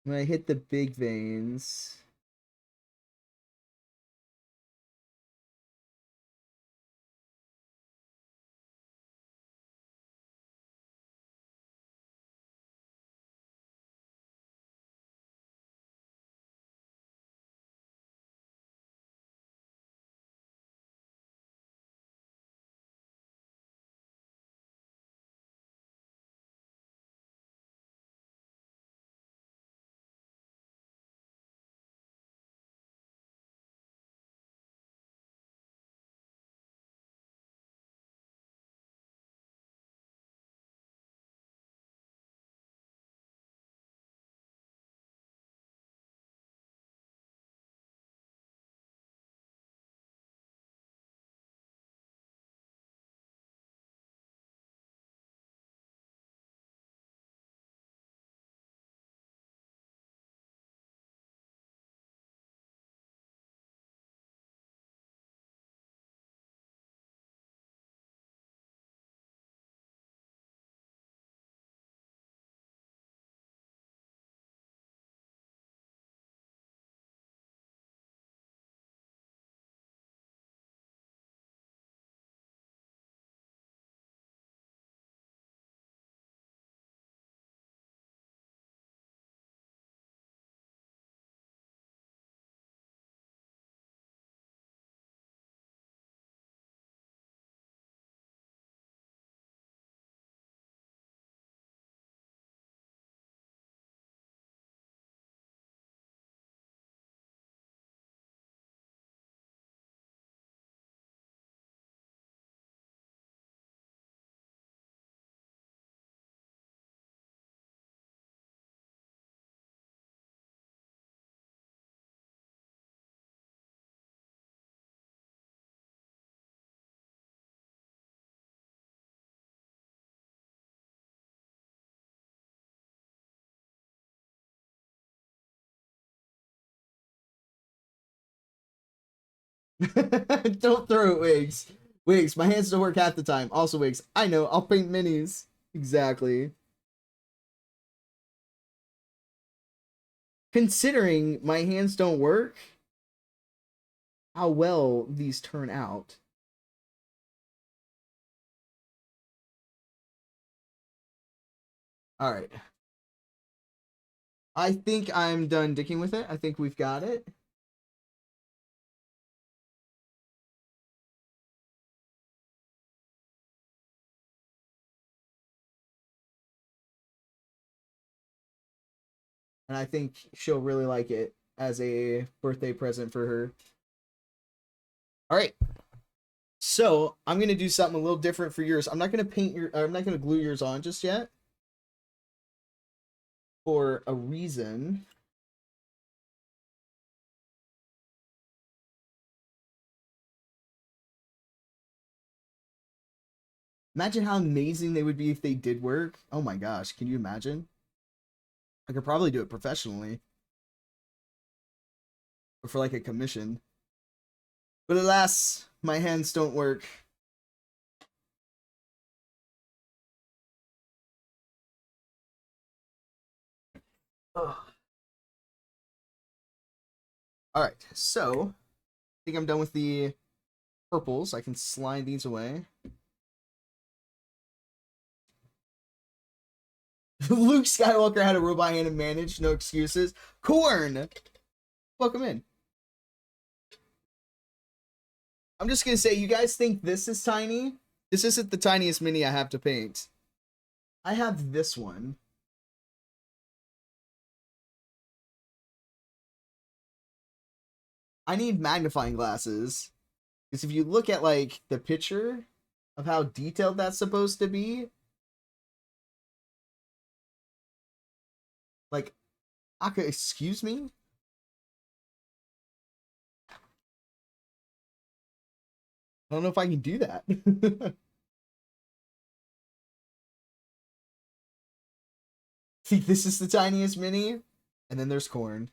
When I hit the big veins. Don't throw it, Wigs. Wigs, my hands don't work half the time. Also, Wigs, I know, I'll paint minis. Exactly. Considering my hands don't work, how well these turn out. All right. I think I'm done dicking with it. I think we've got it. And I think she'll really like it as a birthday present for her. All right. So I'm going to do something a little different for yours. I'm not going to paint your, I'm not going to glue yours on just yet. For a reason. Imagine how amazing they would be if they did work. Oh my gosh, can you imagine? I could probably do it professionally. Or for like a commission. But alas, my hands don't work. Ugh. Alright, so I think I'm done with the purples. I can slide these away. Luke Skywalker had a robot hand and managed. No excuses. Corn! Welcome in. I'm just going to say, you guys think this is tiny? This isn't the tiniest mini I have to paint. I have this one. I need magnifying glasses. Because if you look at, like, the picture of how detailed that's supposed to be, like, Aka, excuse me? I don't know if I can do that. See, this is the tiniest mini, and then there's corn.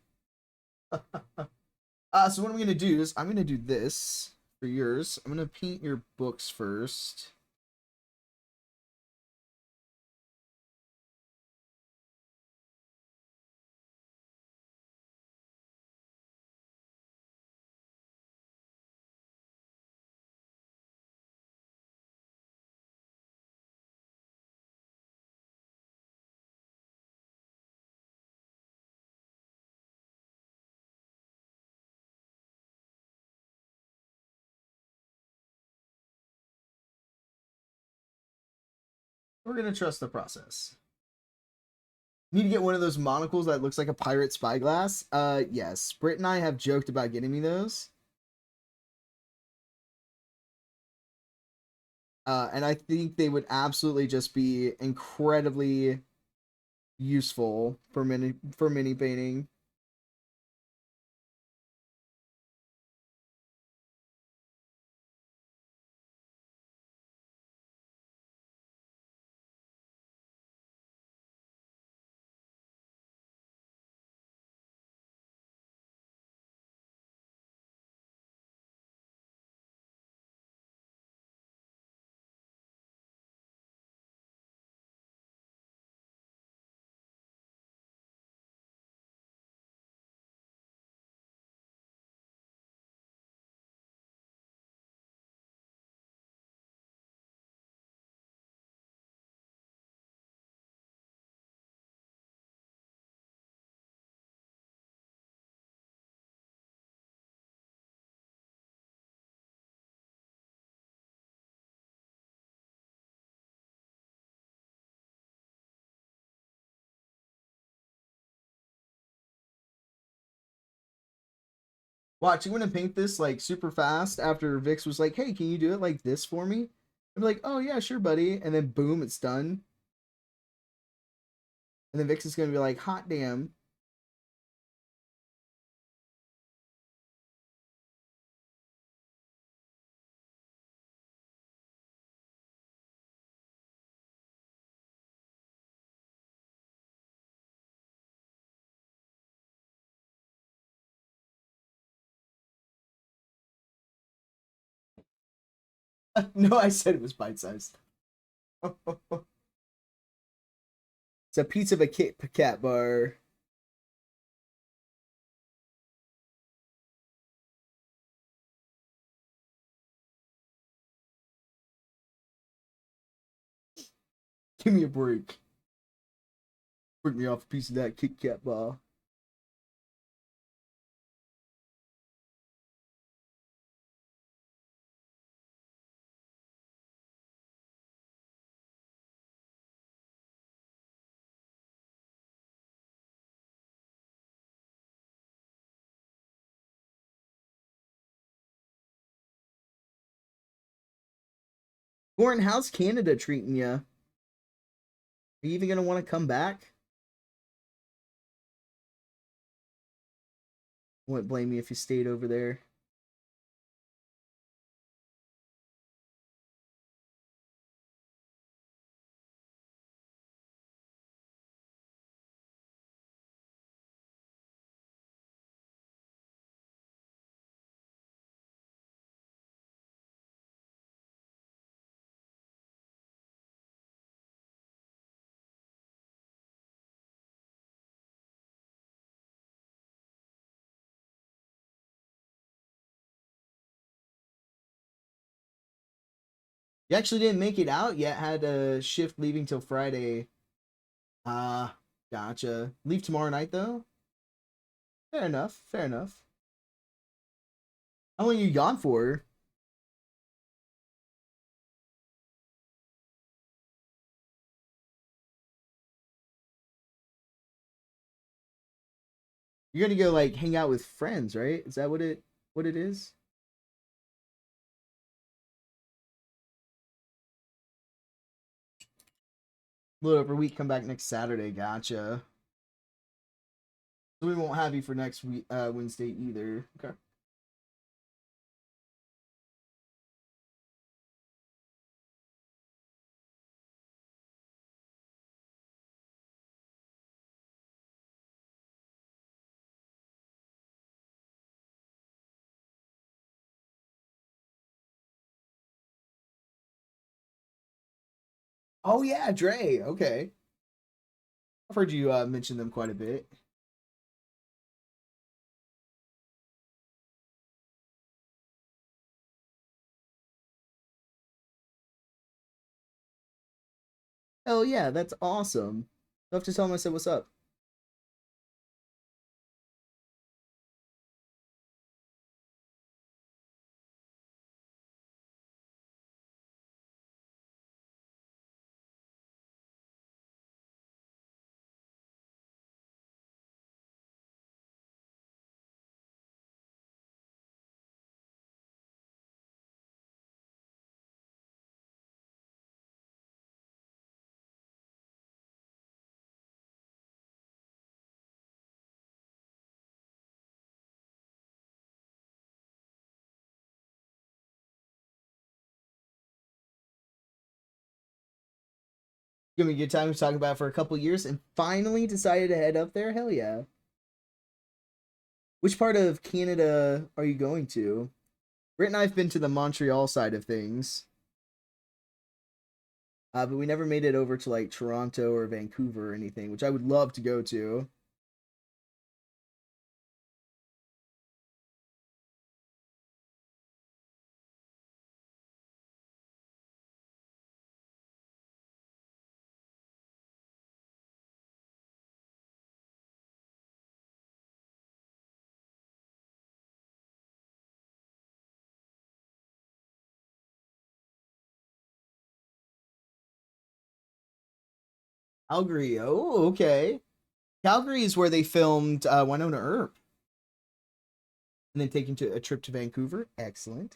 So what I'm going to do is, I'm going to do this for yours. I'm going to paint your books first. We're going to trust the process. Need to get one of those monocles that looks like a pirate spyglass. Yes. Britt and I have joked about getting me those. And I think they would absolutely just be incredibly useful for mini painting. Watch, you want to paint this like super fast after Vix was like, hey, can you do it like this for me? I'm like, oh yeah, sure, buddy. And then boom, it's done. And then Vix is going to be like, hot damn. No, I said it was bite-sized. It's a piece of a Kit Kat bar. Give me a break. Break me off a piece of that Kit Kat bar. Gordon, how's Canada treating you? Are you even gonna want to come back? Wouldn't blame me if you stayed over there. You actually didn't make it out yet. Had a shift leaving till Friday. Ah, gotcha. Leave tomorrow night though? Fair enough. Fair enough. How long are you gone for? You're gonna go like hang out with friends, right? Is that what it is? A little over a week, come back next Saturday, gotcha. So we won't have you for next week Wednesday either. Okay. Oh yeah, Dre. Okay. I've heard you mention them quite a bit. Oh yeah, that's awesome. I'll have to tell him I said what's up. Gonna be a good time to talk about it for a couple years and finally decided to head up there. Hell yeah. Which part of Canada are you going to? Britt and I've been to the Montreal side of things. But we never made it over to like Toronto or Vancouver or anything, which I would love to go to. Calgary. Oh, okay. Calgary is where they filmed Winona Earp. And then taking to a trip to Vancouver. Excellent.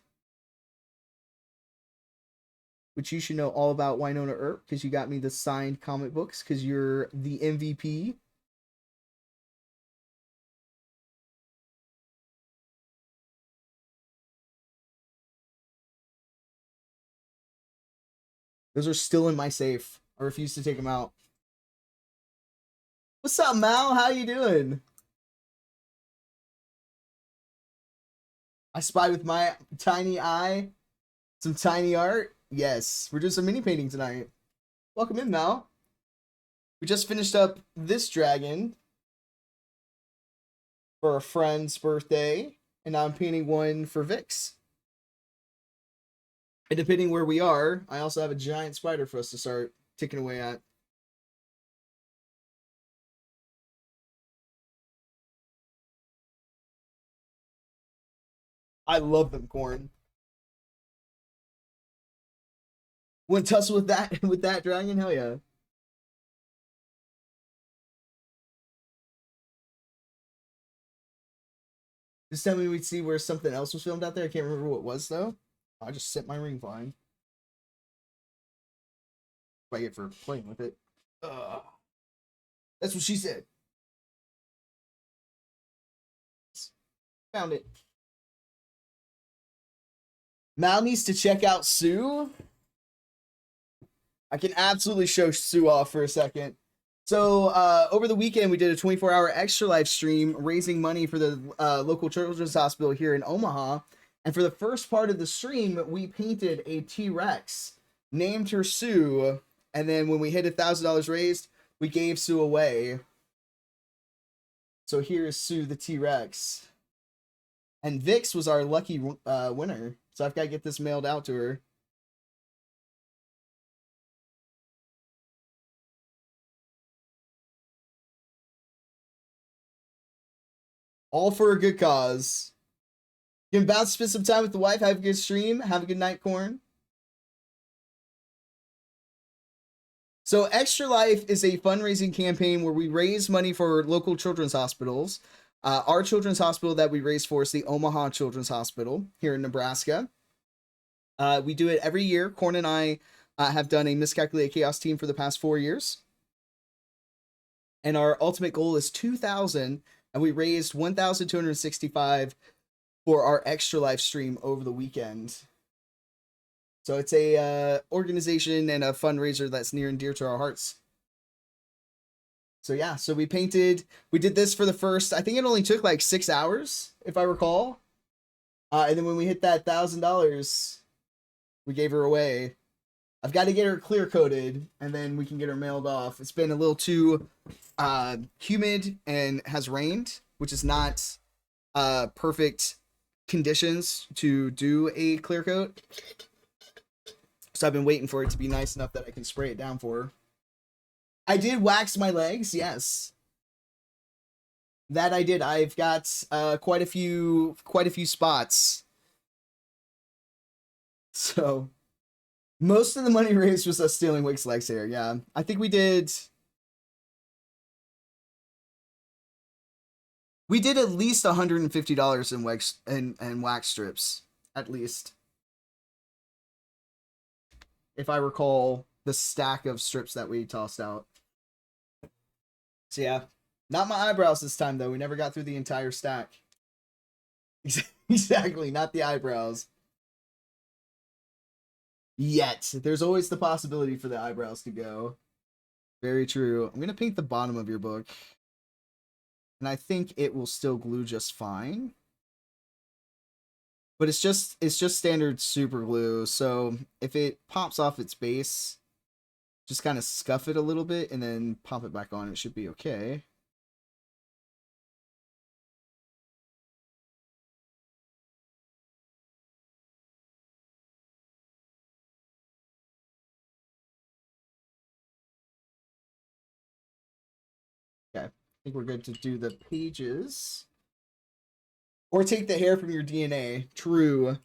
Which you should know all about Winona Earp because you got me the signed comic books because you're the MVP. Those are still in my safe. I refuse to take them out. What's up, Mal? How you doing? I spy with my tiny eye. Some tiny art? Yes. We're doing some mini painting tonight. Welcome in, Mal. We just finished up this dragon for a friend's birthday, and now I'm painting one for Vix. And depending where we are, I also have a giant spider for us to start ticking away at. I love them, Corn. Want to tussle with that dragon? Hell yeah. Just tell me we'd see where something else was filmed out there. I can't remember what it was though. I just set my ring fine. What I get for playing with it. That's what she said. Found it. Mal needs to check out Sue. I can absolutely show Sue off for a second. So over the weekend, we did a 24-hour Extra Life stream raising money for the local children's hospital here in Omaha. And for the first part of the stream, we painted a T-Rex, named her Sue, and then when we hit $1,000 raised, we gave Sue away. So here is Sue the T-Rex. And Vix was our lucky winner. So I've got to get this mailed out to her. All for a good cause. You can bounce, spend some time with the wife, have a good stream, have a good night, Corn. So Extra Life is a fundraising campaign where we raise money for local children's hospitals. Our children's hospital that we raise for is the Omaha Children's Hospital here in Nebraska. We do it every year. Corn and I have done a Miscalculated Chaos team for the past 4 years. And our ultimate goal is 2,000, and we raised 1,265 for our Extra Life stream over the weekend. So it's a organization and a fundraiser that's near and dear to our hearts. So yeah, so we did this for the first, I think it only took like 6 hours, if I recall. And then when we hit that $1,000, we gave her away. I've got to get her clear coated, and then we can get her mailed off. It's been a little too humid and has rained, which is not perfect conditions to do a clear coat. So I've been waiting for it to be nice enough that I can spray it down for her. I did wax my legs, yes. That I did. I've got quite a few spots. So most of the money raised was us stealing Wick's legs hair. Yeah, I think we did at least $150 in wax and wax strips, at least, if I recall the stack of strips that we tossed out. So yeah, not my eyebrows this time though. We never got through the entire stack. Exactly, not the eyebrows. Yet. There's always the possibility for the eyebrows to go. Very true. I'm going to paint the bottom of your book. And I think it will still glue just fine. But it's just standard super glue. So if it pops off its base, just kind of scuff it a little bit and then pop it back on. It should be okay. Okay, I think we're good to do the pages. Or take the hair from your DNA. True.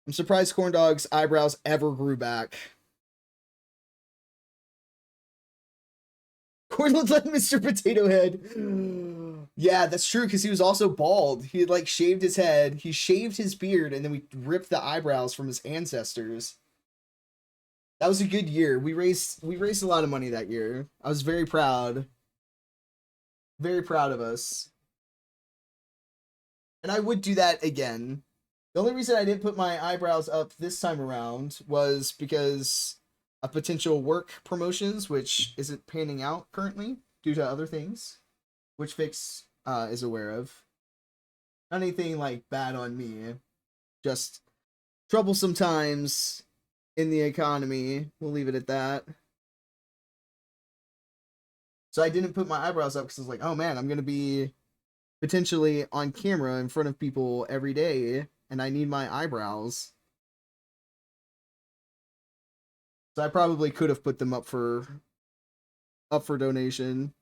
I'm surprised Corndog's eyebrows ever grew back. Corn looks like Mr. Potato Head. Yeah, that's true, because he was also bald. He had, like, shaved his head. He shaved his beard, and then we ripped the eyebrows from his ancestors. That was a good year. We raised a lot of money that year. I was very proud. Very proud of us. And I would do that again. The only reason I didn't put my eyebrows up this time around was because of potential work promotions, which isn't panning out currently due to other things, which Vix is aware of. Not anything like bad on me, just troublesome times in the economy. We'll leave it at that. So I didn't put my eyebrows up because I was like, oh man, I'm going to be potentially on camera in front of people every day, and I need my eyebrows. So I probably could have put them up for donation.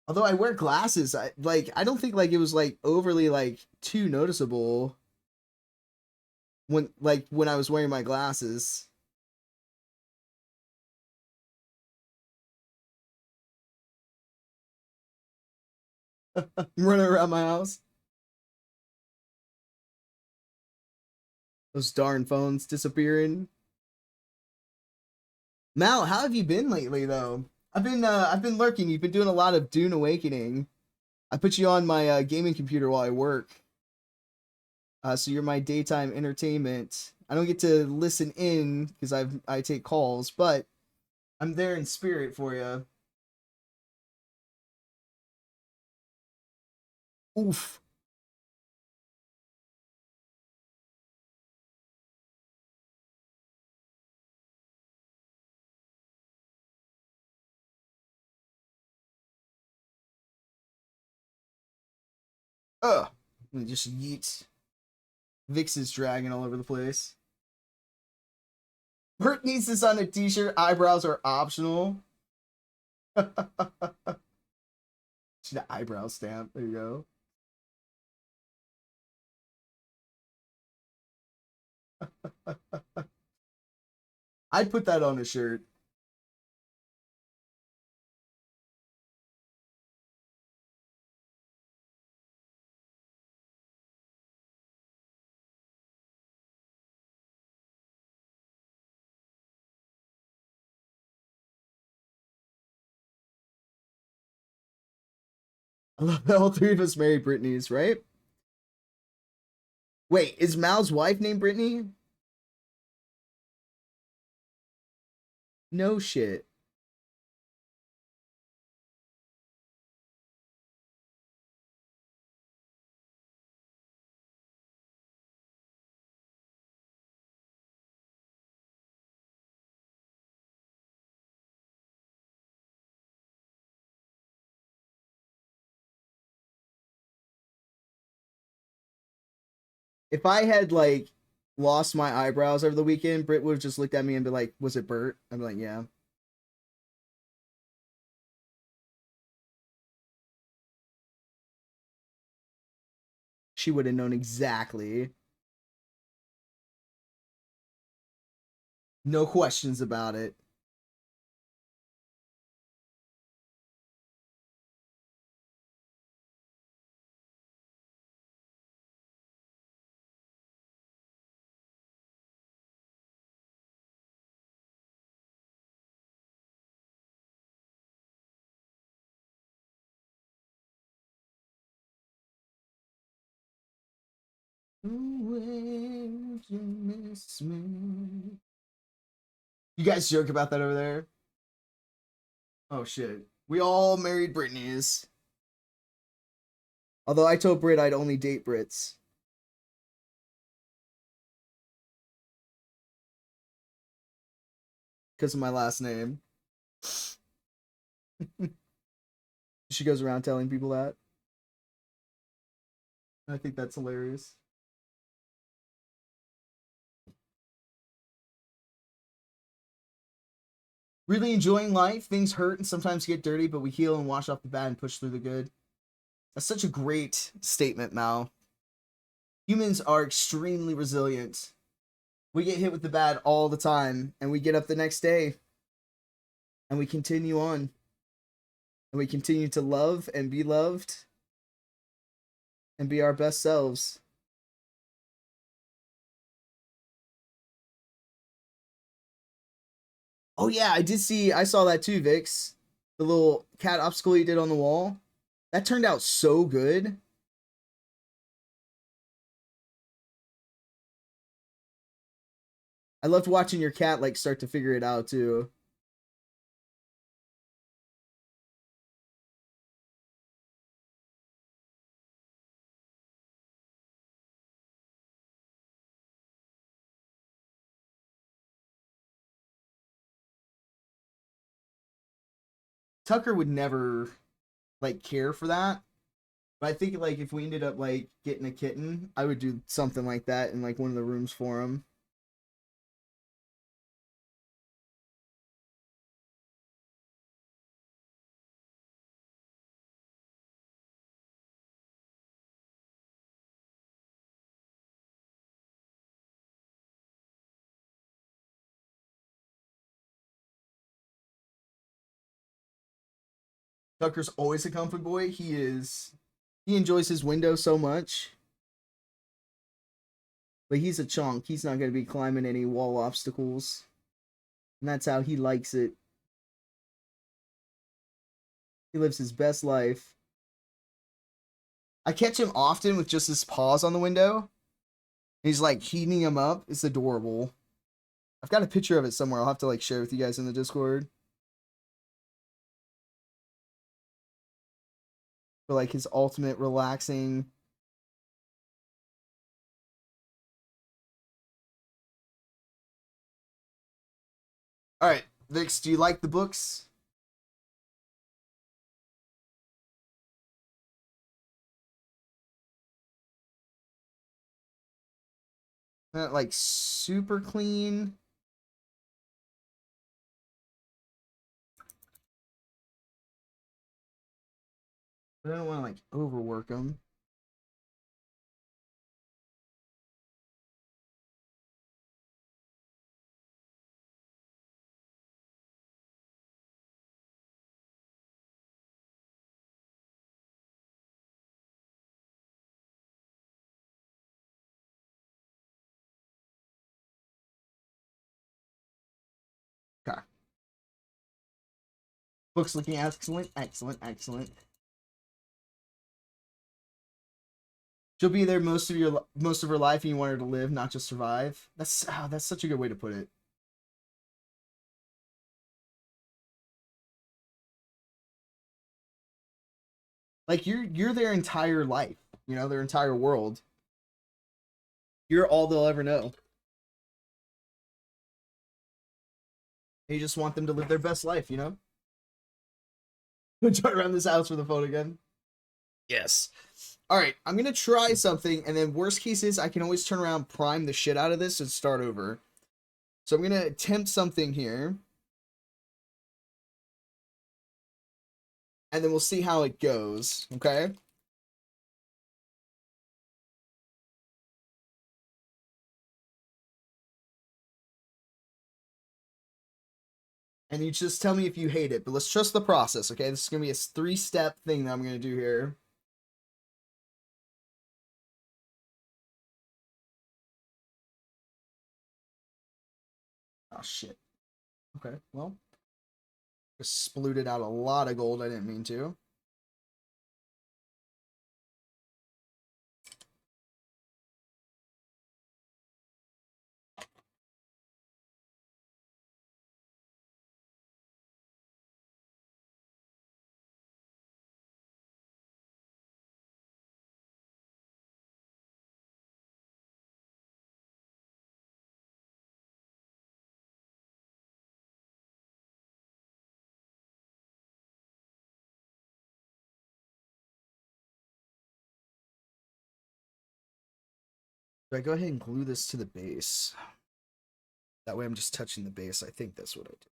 Although I wear glasses, I don't think like it was like overly like too noticeable when I was wearing my glasses. I'm running around my house. Those darn phones disappearing. Mal, how have you been lately though? I've been lurking. You've been doing a lot of Dune Awakening. I put you on my gaming computer while I work. So you're my daytime entertainment. I don't get to listen in because I take calls, but I'm there in spirit for you. Oof. Ugh. Just yeet. Vix is dragging all over the place. Bert needs this on a t-shirt. Eyebrows are optional. Should an eyebrow stamp. There you go. I'd put that on a shirt. I love that all three of us married Britneys, right? Wait, is Mal's wife named Brittany? No shit. If I had like lost my eyebrows over the weekend, Britt would have just looked at me and be like, "Was it Bert?" I'm like, "Yeah." She would have known exactly. No questions about it. When you miss me. You guys joke about that over there? Oh shit. We all married Britneys. Although I told Brit I'd only date Brits. Because of my last name. She goes around telling people that. I think that's hilarious. Really enjoying life. Things hurt and sometimes get dirty, but we heal and wash off the bad and push through the good. That's such a great statement, Mal. Humans are extremely resilient. We get hit with the bad all the time, and we get up the next day, and we continue on. And we continue to love and be loved, and be our best selves. Oh yeah, I saw that too, Vix. The little cat obstacle you did on the wall. That turned out so good. I loved watching your cat like start to figure it out too. Tucker would never like care for that. But I think like if we ended up like getting a kitten, I would do something like that in like one of the rooms for him. Tucker's always a comfy boy. He enjoys his window so much. But he's a chunk. He's not going to be climbing any wall obstacles. And that's how he likes it. He lives his best life. I catch him often with just his paws on the window. He's like heating him up. It's adorable. I've got a picture of it somewhere. I'll have to like share with you guys in the Discord. For like his ultimate relaxing. All right, Vix, do you like the books? Not like super clean. But I don't want to like overwork them. Okay. Books looking excellent, excellent, excellent. She'll be there most of her life, and you want her to live, not just survive. That's such a good way to put it. Like you're their entire life, you know, their entire world. You're all they'll ever know. And you just want them to live their best life, you know? Turn around this house for the phone again. Yes. All right, I'm going to try something, and then worst case is I can always turn around, prime the shit out of this, and start over. So I'm going to attempt something here. And then we'll see how it goes, okay? And you just tell me if you hate it, but let's trust the process, okay? This is going to be a 3-step thing that I'm going to do here. Oh, shit. Okay, well. Just splooted out a lot of gold. I didn't mean to. Do I go ahead and glue this to the base? That way I'm just touching the base. I think that's what I do.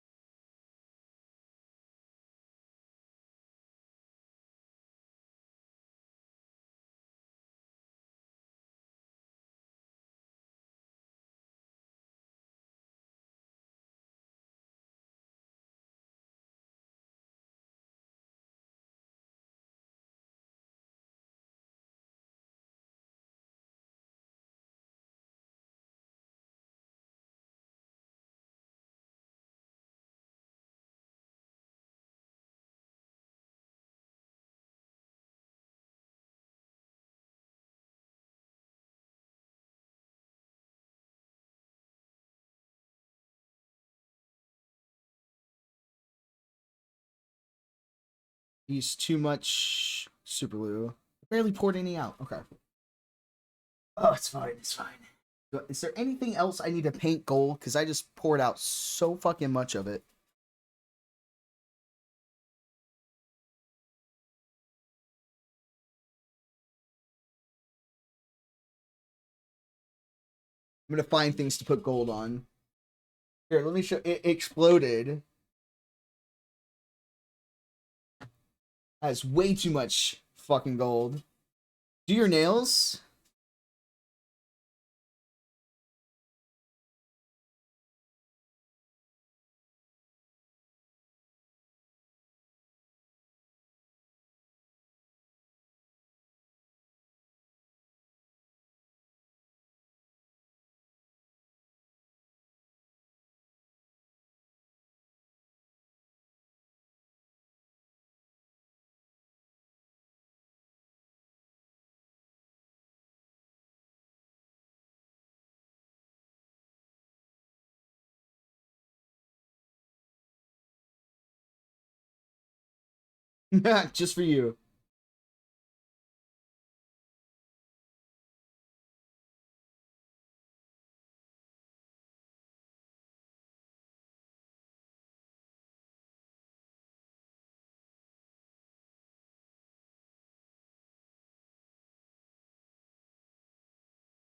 Use too much super glue. Barely poured any out. Okay. Oh, it's fine. It's fine. Is there anything else I need to paint gold? Because I just poured out so fucking much of it. I'm gonna find things to put gold on. Here, let me show. It exploded. Has way too much fucking gold. Do your nails? Just for you.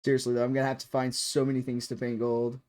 Seriously though, I'm gonna have to find so many things to paint gold.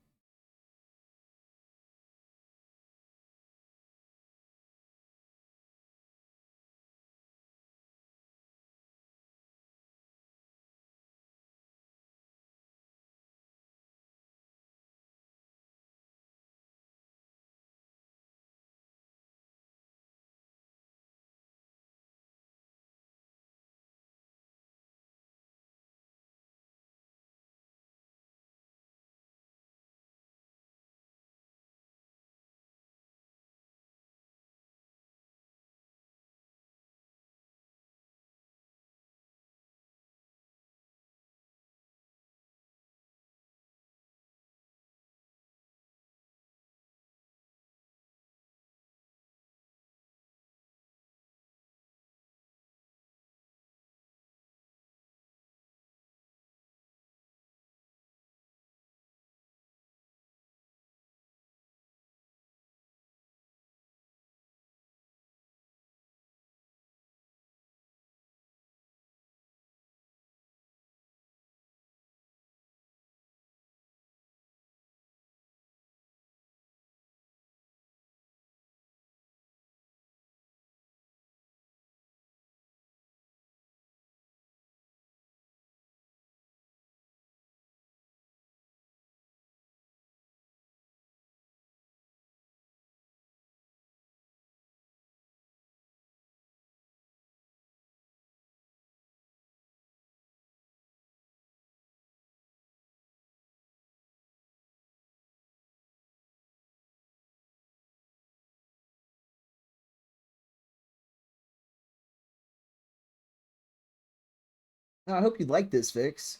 Oh, I hope you like this fix.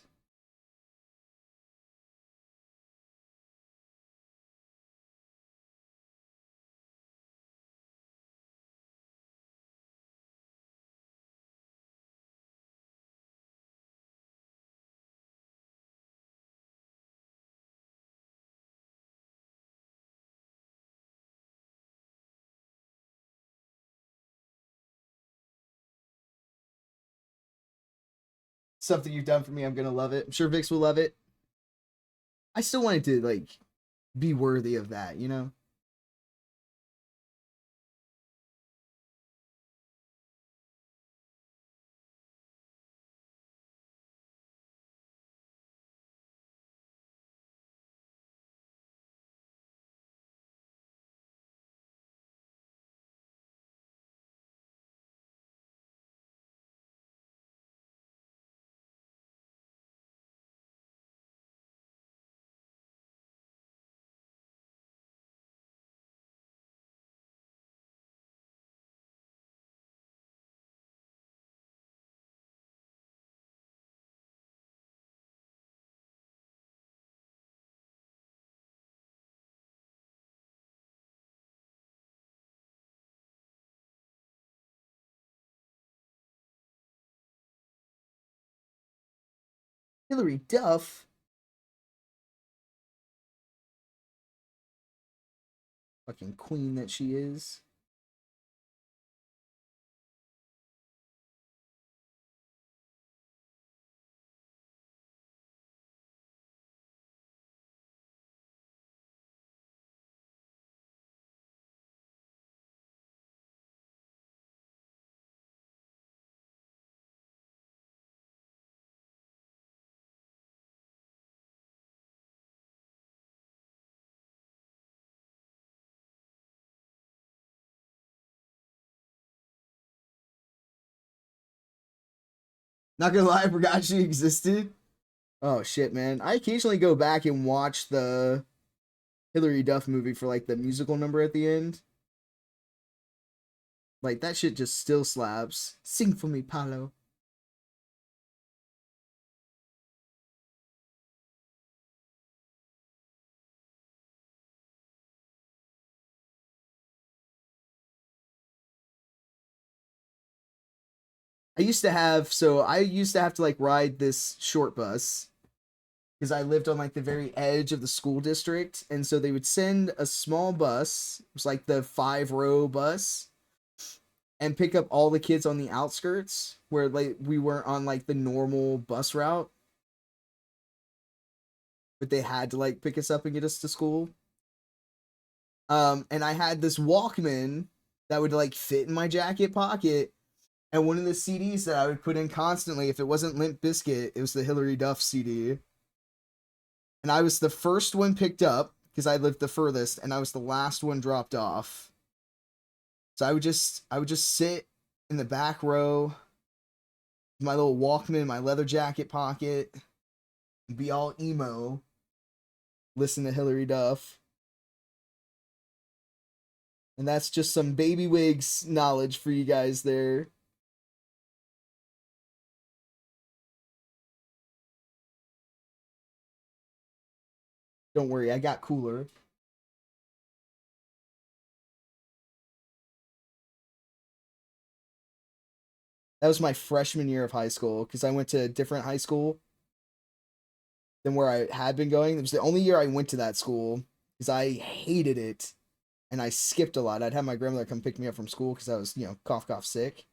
Something you've done for me, I'm gonna love it. I'm sure Vix will love it. I still wanted to like be worthy of that, you know? Hillary Duff. Fucking queen that she is. Not gonna lie, I forgot she existed. Oh shit, man. I occasionally go back and watch the Hilary Duff movie for like the musical number at the end. Like that shit just still slaps. Sing for me, Paolo. I used to have to like ride this short bus because I lived on like the very edge of the school district, and so they would send a small bus, it was like the 5-row bus, and pick up all the kids on the outskirts where like we weren't on like the normal bus route, but they had to like pick us up and get us to school. And I had this Walkman that would like fit in my jacket pocket. And one of the CDs that I would put in constantly, if it wasn't Limp Bizkit, it was the Hilary Duff CD. And I was the first one picked up because I lived the furthest, and I was the last one dropped off. So I would just sit in the back row, with my little Walkman in my leather jacket pocket, and be all emo, listen to Hilary Duff. And that's just some Baby Wigs knowledge for you guys there. Don't worry, I got cooler. That was my freshman year of high school because I went to a different high school than where I had been going. It was the only year I went to that school because I hated it and I skipped a lot. I'd have my grandmother come pick me up from school because I was, cough, cough, sick.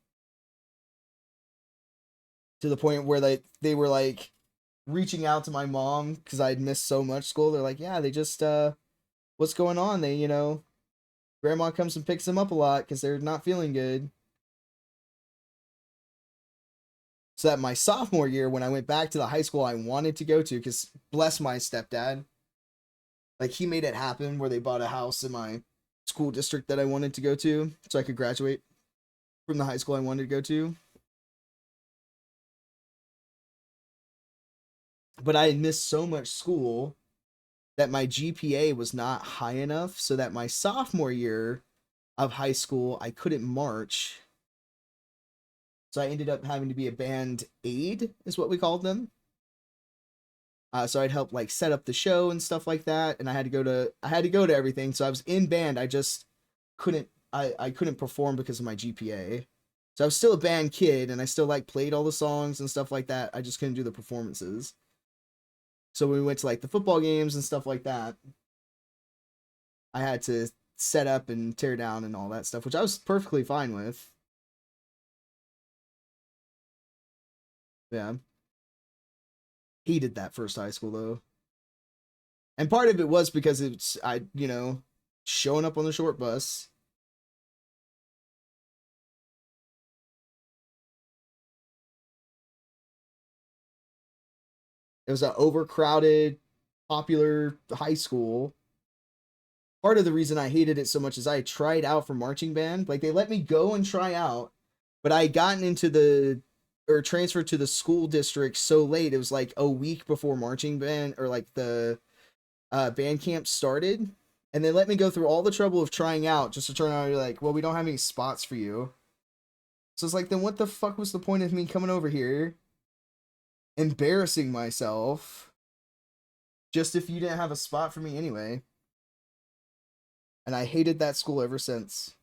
To the point where they were like reaching out to my mom because I'd missed so much school. They're like, yeah, they just, what's going on? They, grandma comes and picks them up a lot because they're not feeling good. So that my sophomore year, when I went back to the high school I wanted to go to, because bless my stepdad, like he made it happen where they bought a house in my school district that I wanted to go to so I could graduate from the high school I wanted to go to. But I had missed so much school that my GPA was not high enough so that my sophomore year of high school, I couldn't march. So I ended up having to be a band aid, is what we called them. So I'd help like set up the show and stuff like that, and I had to go to everything. So I was in band, I just couldn't I couldn't perform because of my GPA. So I was still a band kid, and I still like played all the songs and stuff like that. I just couldn't do the performances. So when we went to like the football games and stuff like that, I had to set up and tear down and all that stuff, which I was perfectly fine with. Yeah. Hated that first high school though. And part of it was because it's showing up on the short bus. It was an overcrowded, popular high school. Part of the reason I hated it so much is I tried out for marching band. Like they let me go and try out, but I had gotten into transferred to the school district so late. It was like a week before marching band or like the band camp started. And they let me go through all the trouble of trying out just to turn out and be like, well, we don't have any spots for you. So it's like, then what the fuck was the point of me coming over here, embarrassing myself, just if you didn't have a spot for me anyway? And I hated that school ever since.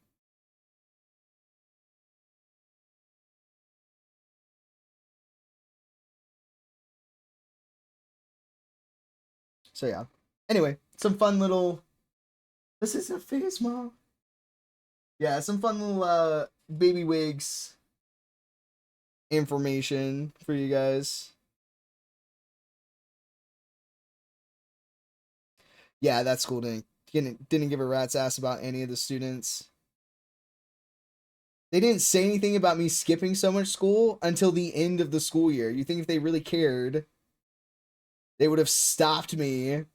So yeah. Anyway, some fun little... This is a face, Mom. Yeah, some fun little Baby Wigs information for you guys. Yeah, that school didn't give a rat's ass about any of the students. They didn't say anything about me skipping so much school until the end of the school year. You think if they really cared, they would have stopped me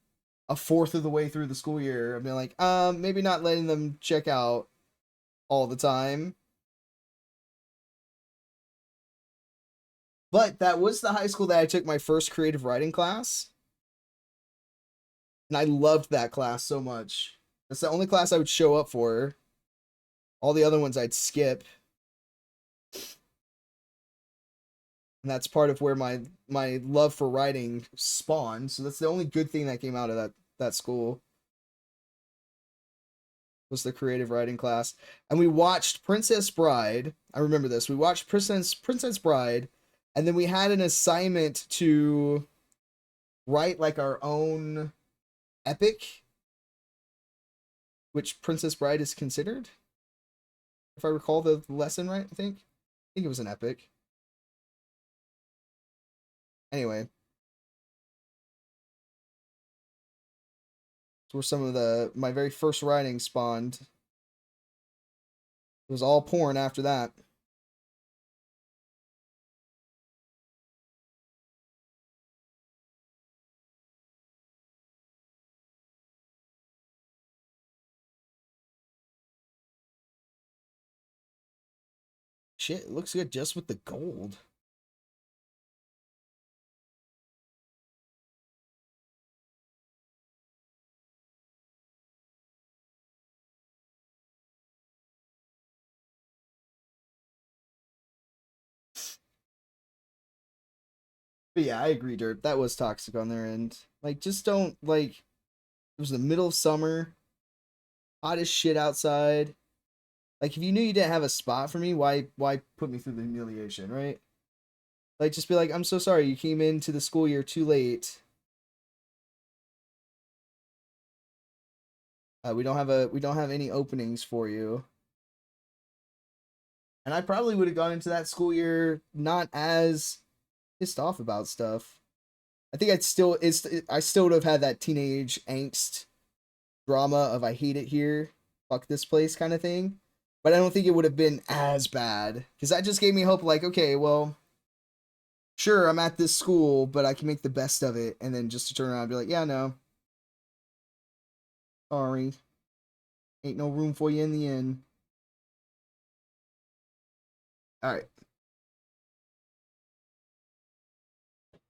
a fourth of the way through the school year. I'd be like, maybe not letting them check out all the time. But that was the high school that I took my first creative writing class. And I loved that class so much. That's the only class I would show up for. All the other ones I'd skip. And that's part of where my love for writing spawned. So that's the only good thing that came out of that school. Was the creative writing class. And we watched Princess Bride. I remember this. We watched Princess Bride. And then we had an assignment to write like our own epic, which Princess Bride is considered. If I recall the lesson right, I think it was an epic. Anyway. Where some of my very first writing spawned. It was all porn after that. Shit, it looks good just with the gold. But yeah, I agree, Dirt. That was toxic on their end. Like, just don't, like, it was the middle of summer, hot as shit outside. Like, if you knew you didn't have a spot for me, why put me through the humiliation, right? Like, just be like, I'm so sorry, you came into the school year too late. We don't have any openings for you. And I probably would have gone into that school year not as pissed off about stuff. I think I still would have had that teenage angst drama of I hate it here, fuck this place kind of thing. But I don't think it would have been as bad. Because that just gave me hope, like, okay, well, sure, I'm at this school, but I can make the best of it. And then just to turn around and be like, yeah, no. Sorry. Ain't no room for you in the inn. Alright.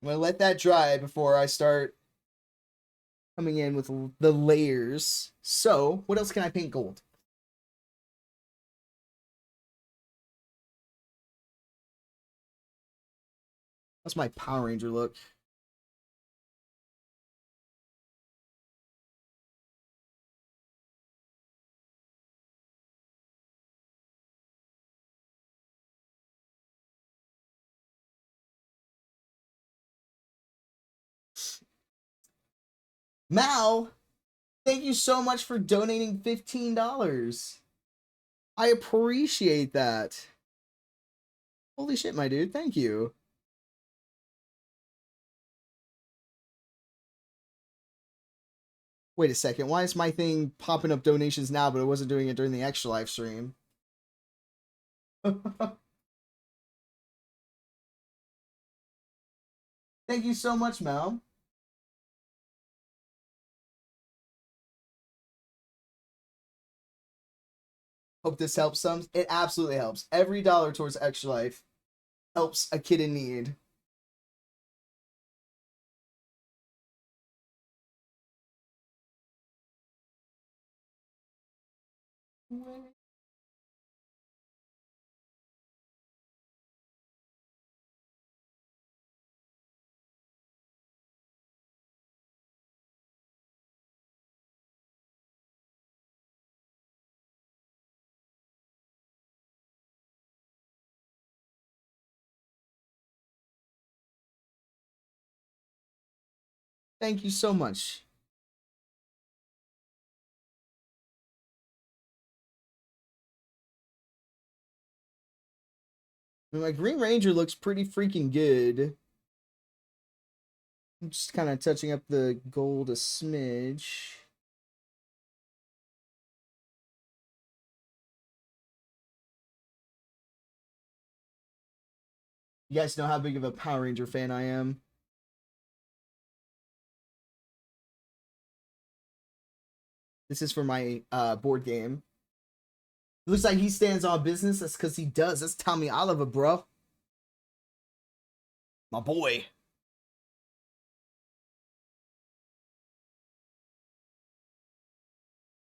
I'm going to let that dry before I start coming in with the layers. So, what else can I paint gold? That's my Power Ranger look. Mal, thank you so much for donating $15. I appreciate that. Holy shit, my dude. Thank you. Wait a second. Why is my thing popping up donations now, but it wasn't doing it during the extra live stream? Thank you so much, Mel. Hope this helps some. It absolutely helps. Every dollar towards extra life helps a kid in need. Thank you so much. I mean, my Green Ranger looks pretty freaking good. I'm just kind of touching up the gold a smidge. You guys know how big of a Power Ranger fan I am. This is for my board game. It looks like he stands on business. That's because he does. That's Tommy Oliver, bro. My boy.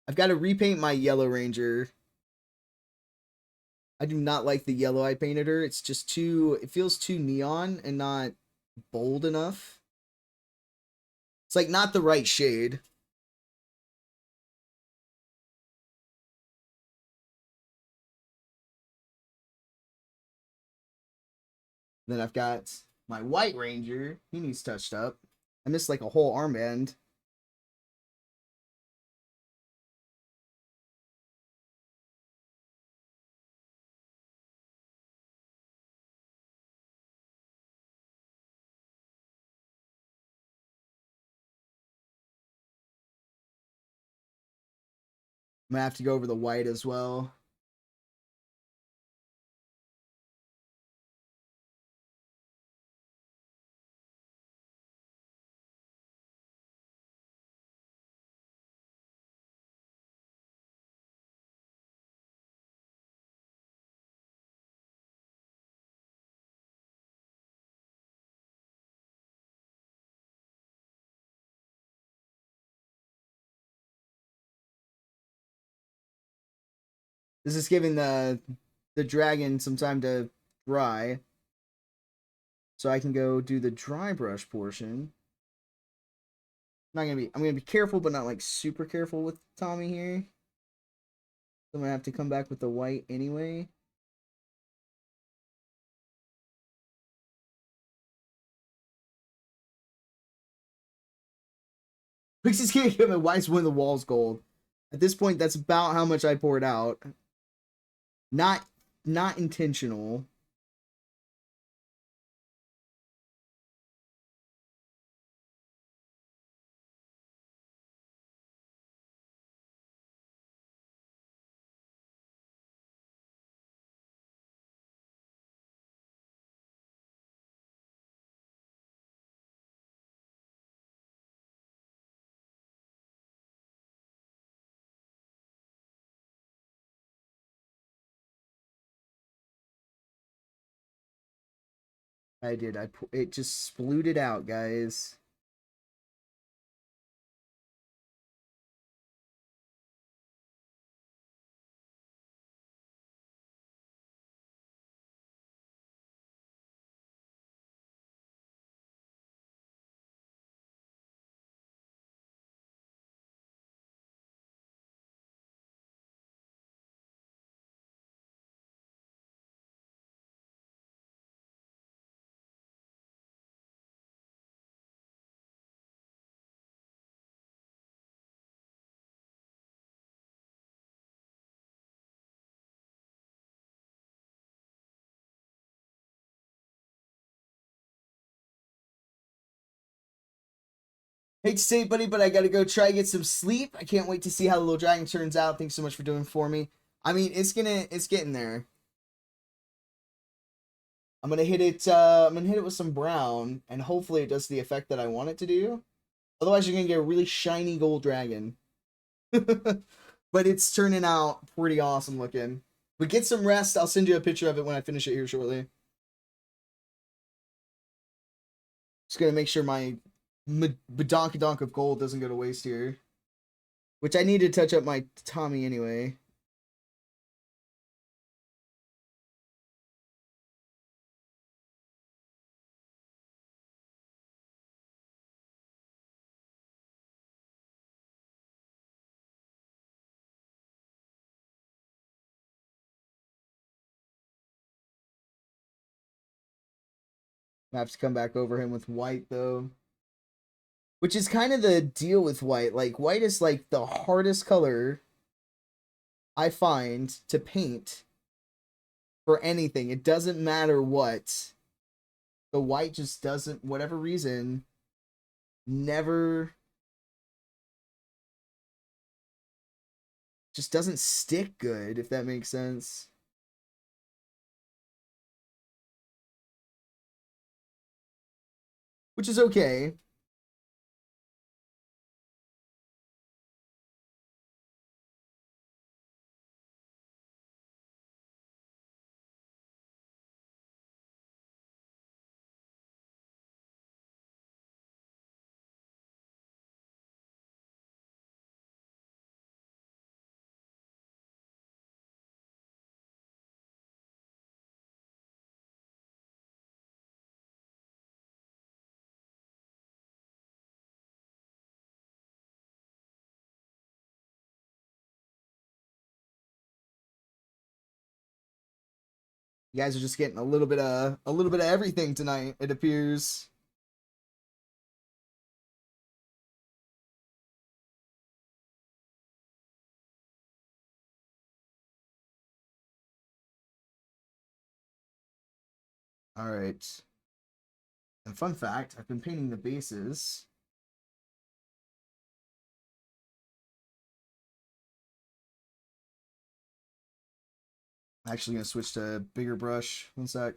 I've got to repaint my yellow ranger. I do not like the yellow I painted her. It's just too, it feels too neon and not bold enough. It's like not the right shade. Then I've got my white ranger. He needs touched up. I missed like a whole armband. I'm gonna have to go over the white as well. This is giving the dragon some time to dry. So I can go do the dry brush portion. I'm gonna be careful, but not like super careful with Tommy here. So I'm gonna have to come back with the white anyway. Pixie's Kingdom and White's Win the Walls gold. At this point, that's about how much I poured out. Not intentional. I did. It just spluted out, guys. Hate to say it, buddy, but I gotta go try and get some sleep. I can't wait to see how the little dragon turns out. Thanks so much for doing for me. I mean, it's getting there. I'm gonna hit it. I'm gonna hit it with some brown, and hopefully it does the effect that I want it to do. Otherwise, you're gonna get a really shiny gold dragon. But it's turning out pretty awesome looking. But get some rest. I'll send you a picture of it when I finish it here shortly. Just gonna make sure my badonkadonk of gold doesn't go to waste here. Which I need to touch up my Tommy anyway. I have to come back over him with white though. Which is kind of the deal with white. Like, white is like the hardest color I find to paint for anything. It doesn't matter what. The white just doesn't, whatever reason, never, just doesn't stick good, if that makes sense. Which is okay. You guys are just getting a little bit of everything tonight, it appears. All right. And fun fact, I've been painting the bases. I'm actually going to switch to a bigger brush. One sec.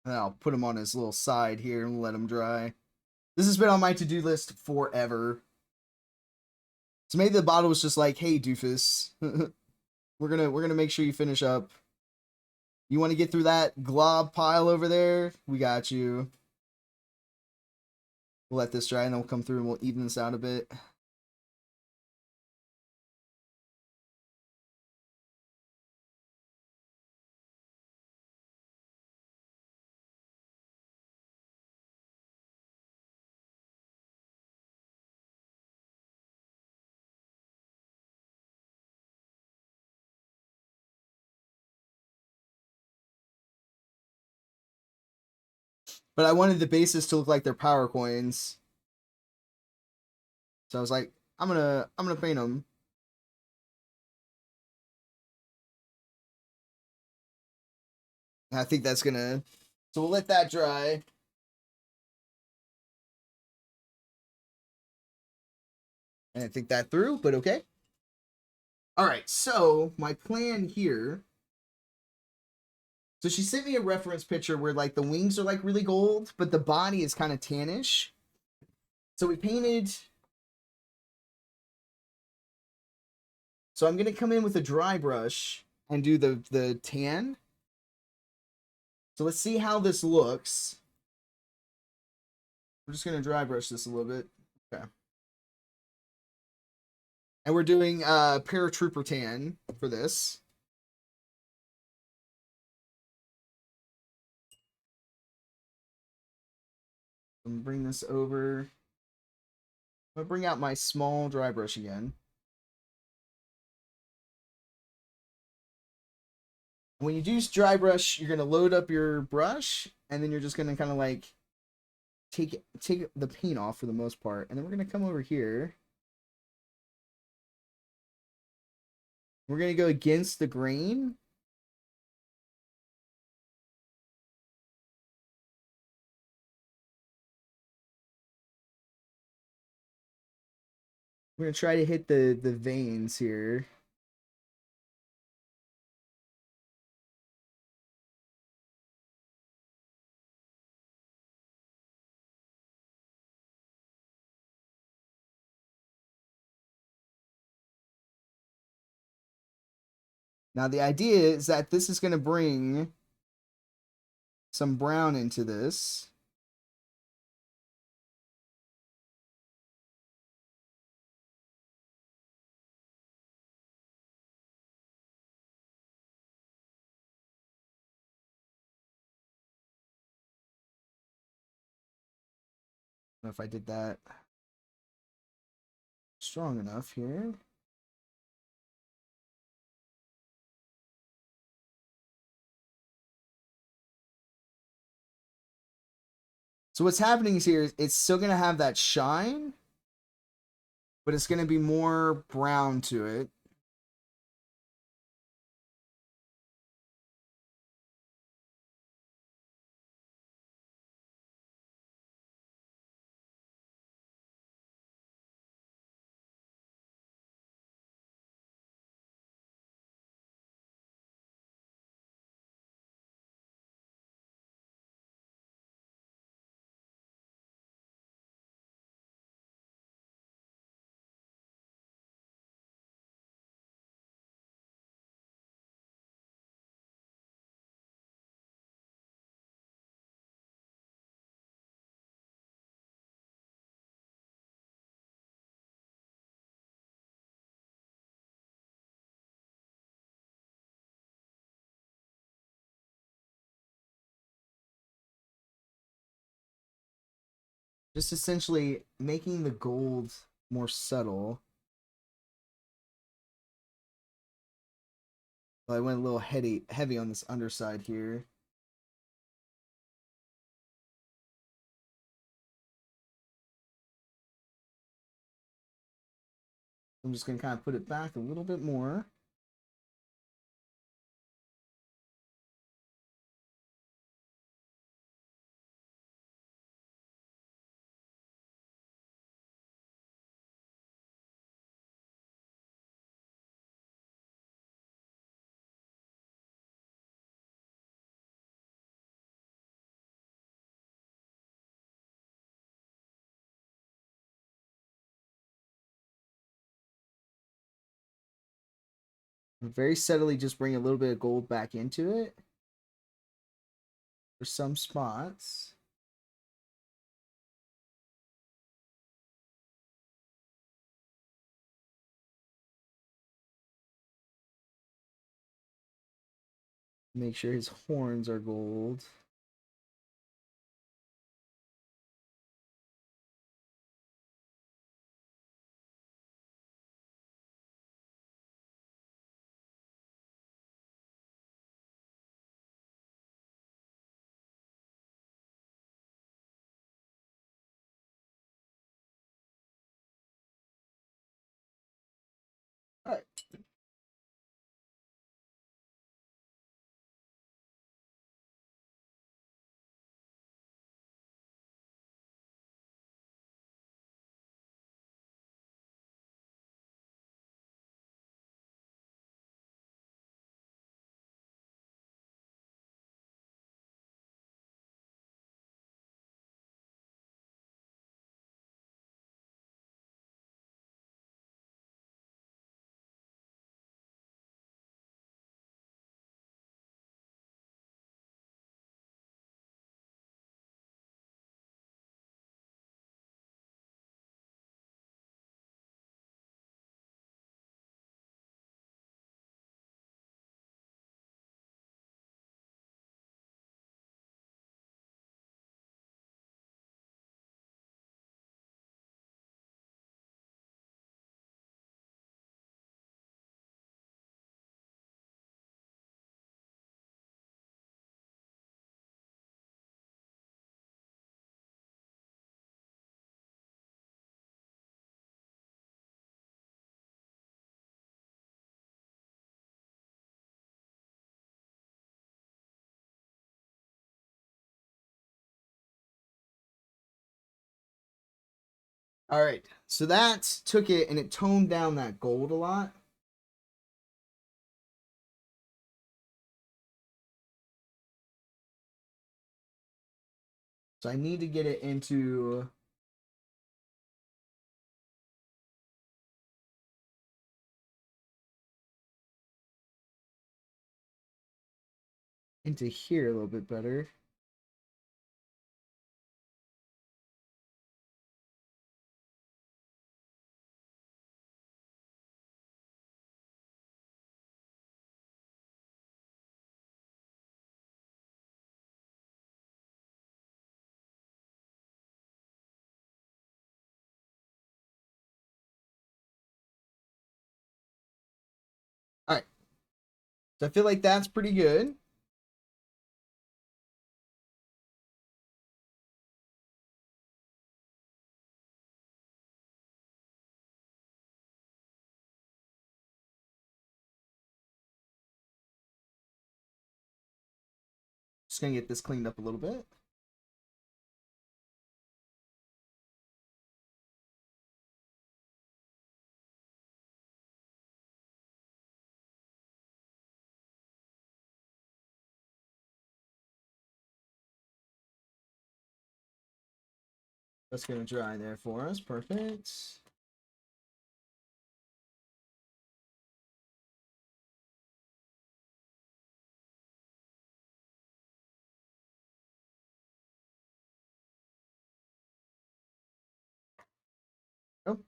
And I'll put him on his little side here and let him dry. This has been on my to-do list forever. So maybe the bottle was just like, hey, doofus, we're gonna make sure you finish up. You want to get through that glob pile over there? We got you. We'll let this dry and then we'll come through and we'll even this out a bit. But I wanted the bases to look like they're power coins. So I was like, I'm gonna paint them. And I think that's gonna. So we'll let that dry. I didn't think that through, but okay. All right, so my plan here. So she sent me a reference picture where like the wings are like really gold, but the body is kind of tannish. So we painted. So I'm gonna come in with a dry brush and do the tan. So let's see how this looks. We're just gonna dry brush this a little bit. Okay. And we're doing paratrooper tan for this. I'm gonna bring this over. I'm gonna bring out my small dry brush again. When you do dry brush, you're gonna load up your brush, and then you're just gonna kind of like take the paint off for the most part, and then we're gonna come over here. We're gonna go against the grain. We're gonna try to hit the veins here. Now the idea is that this is gonna bring some brown into this. I don't know if I did that strong enough here. So what's happening here is it's still gonna have that shine, but it's gonna be more brown to it. Just essentially making the gold more subtle. Well, I went a little heavy on this underside here. I'm just going to kind of put it back a little bit more. Very subtly just bring a little bit of gold back into it for some spots. Make sure his horns are gold. All right. All right, so that took it and it toned down that gold a lot. So I need to get it into here a little bit better. All right. So I feel like that's pretty good. Just gonna get this cleaned up a little bit. That's gonna dry there for us. Perfect. Oh.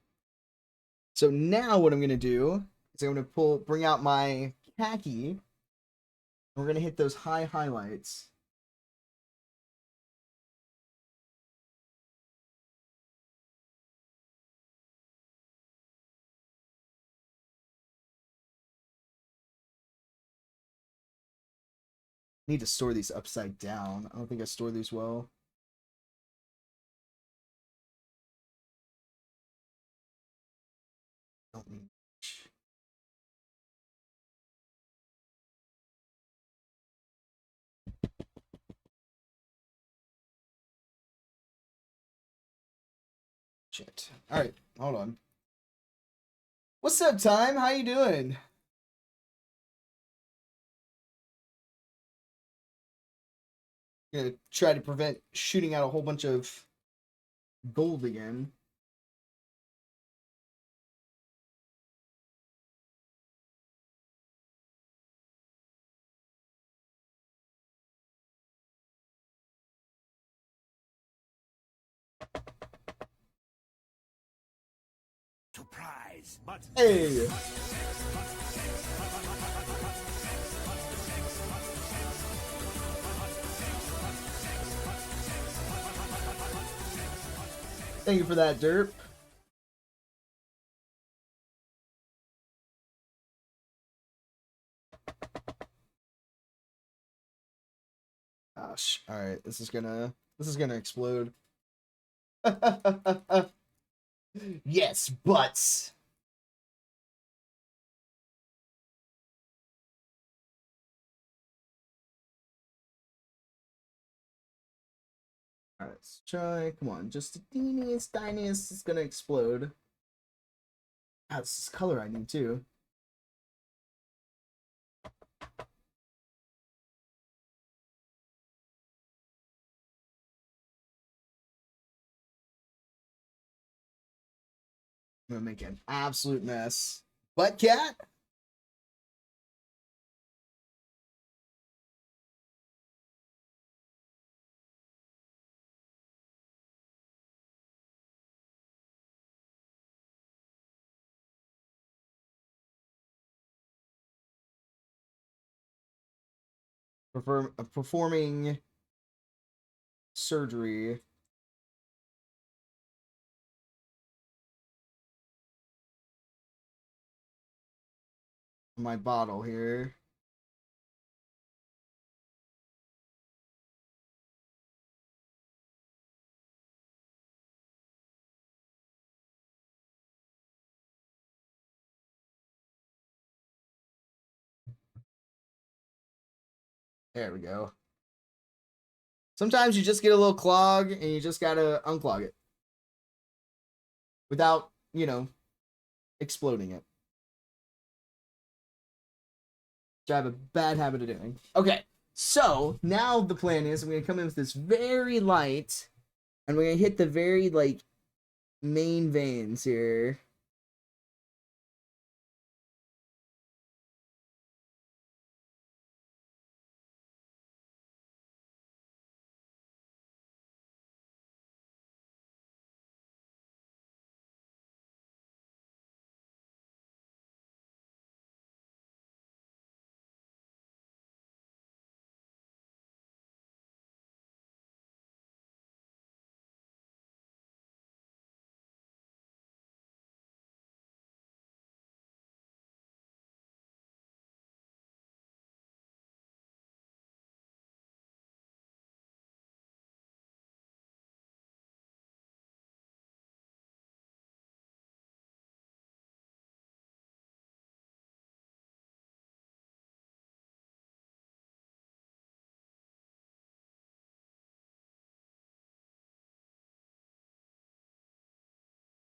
So now what I'm gonna do is I'm gonna bring out my khaki. And we're gonna hit those high highlights. Need to store these upside down. I don't think I store these well. Don't need much. Shit. All right, hold on. What's up, Time? How you doing? Gonna try to prevent shooting out a whole bunch of gold again. Surprise! Hey! Thank you for that, Derp. Gosh, all right, this is gonna explode. Yes, butts. All right, let's try. Come on, just the teeniest, tiniest. It's gonna explode. Ah, this is color I need too. I'm gonna make an absolute mess. Butt cat? Performing surgery. On my bottle here. There we go. Sometimes you just get a little clog and you just gotta unclog it. Without, you know, exploding it. Which I have a bad habit of doing. Okay, so now the plan is I'm gonna come in with this very light, and we're gonna hit the very like main veins here.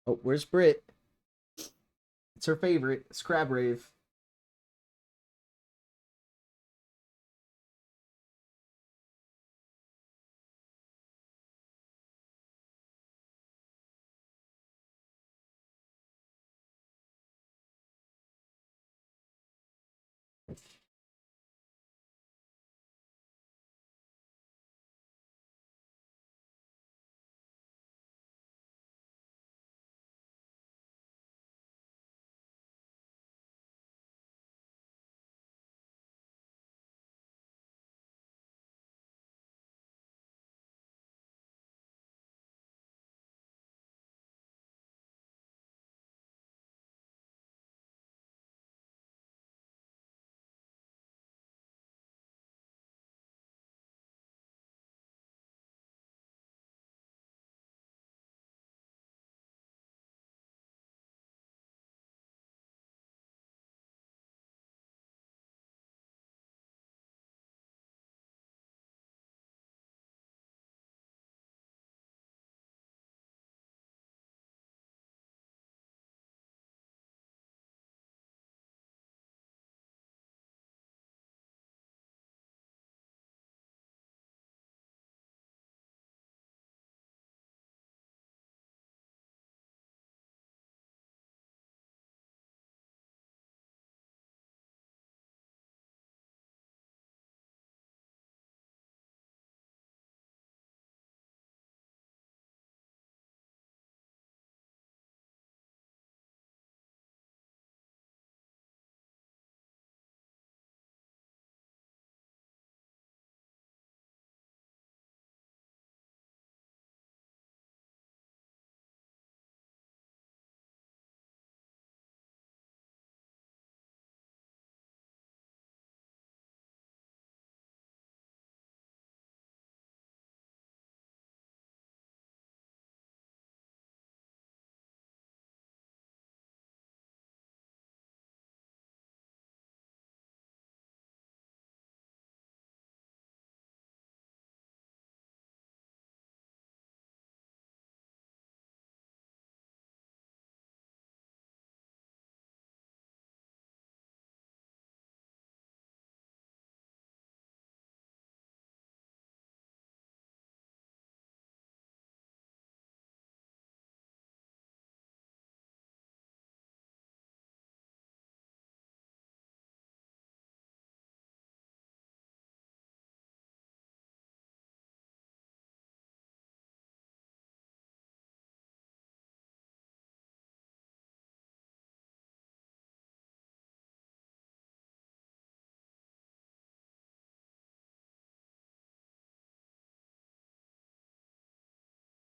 Oh, where's Brit? It's her favorite. It's Crab Rave.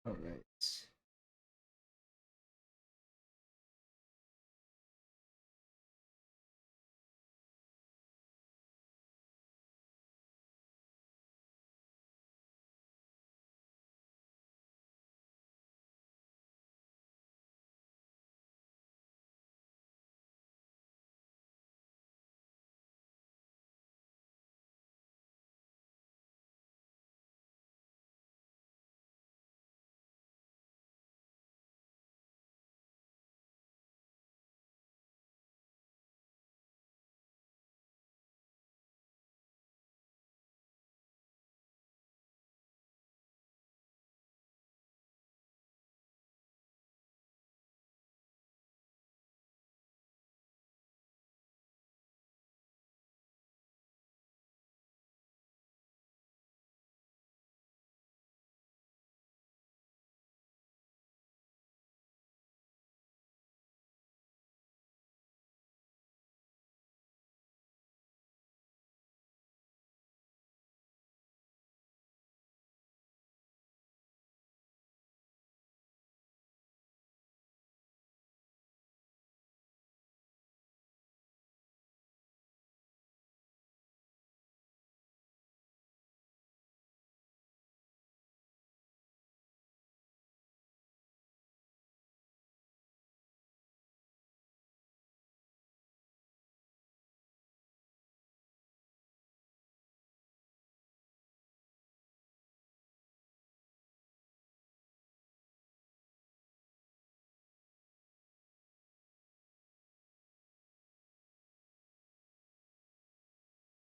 All right.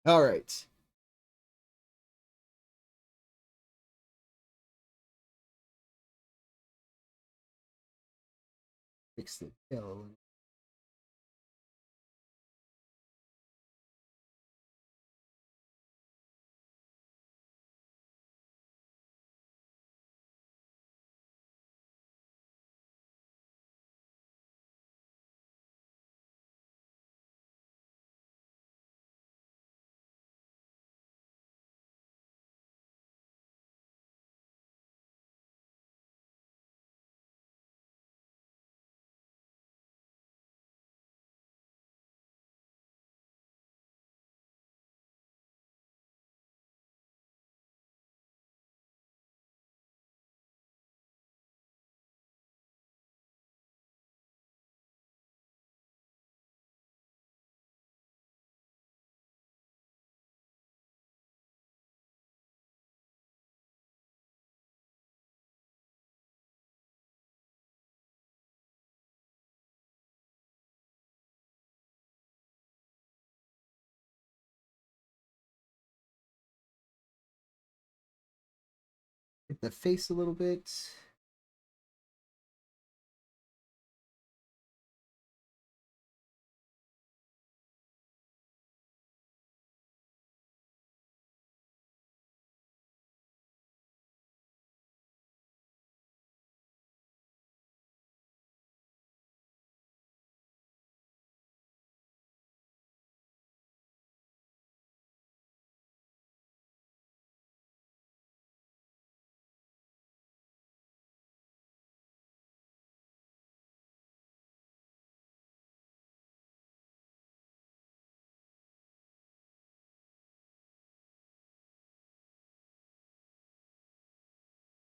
All right. Fix the tail. Hit the face a little bit.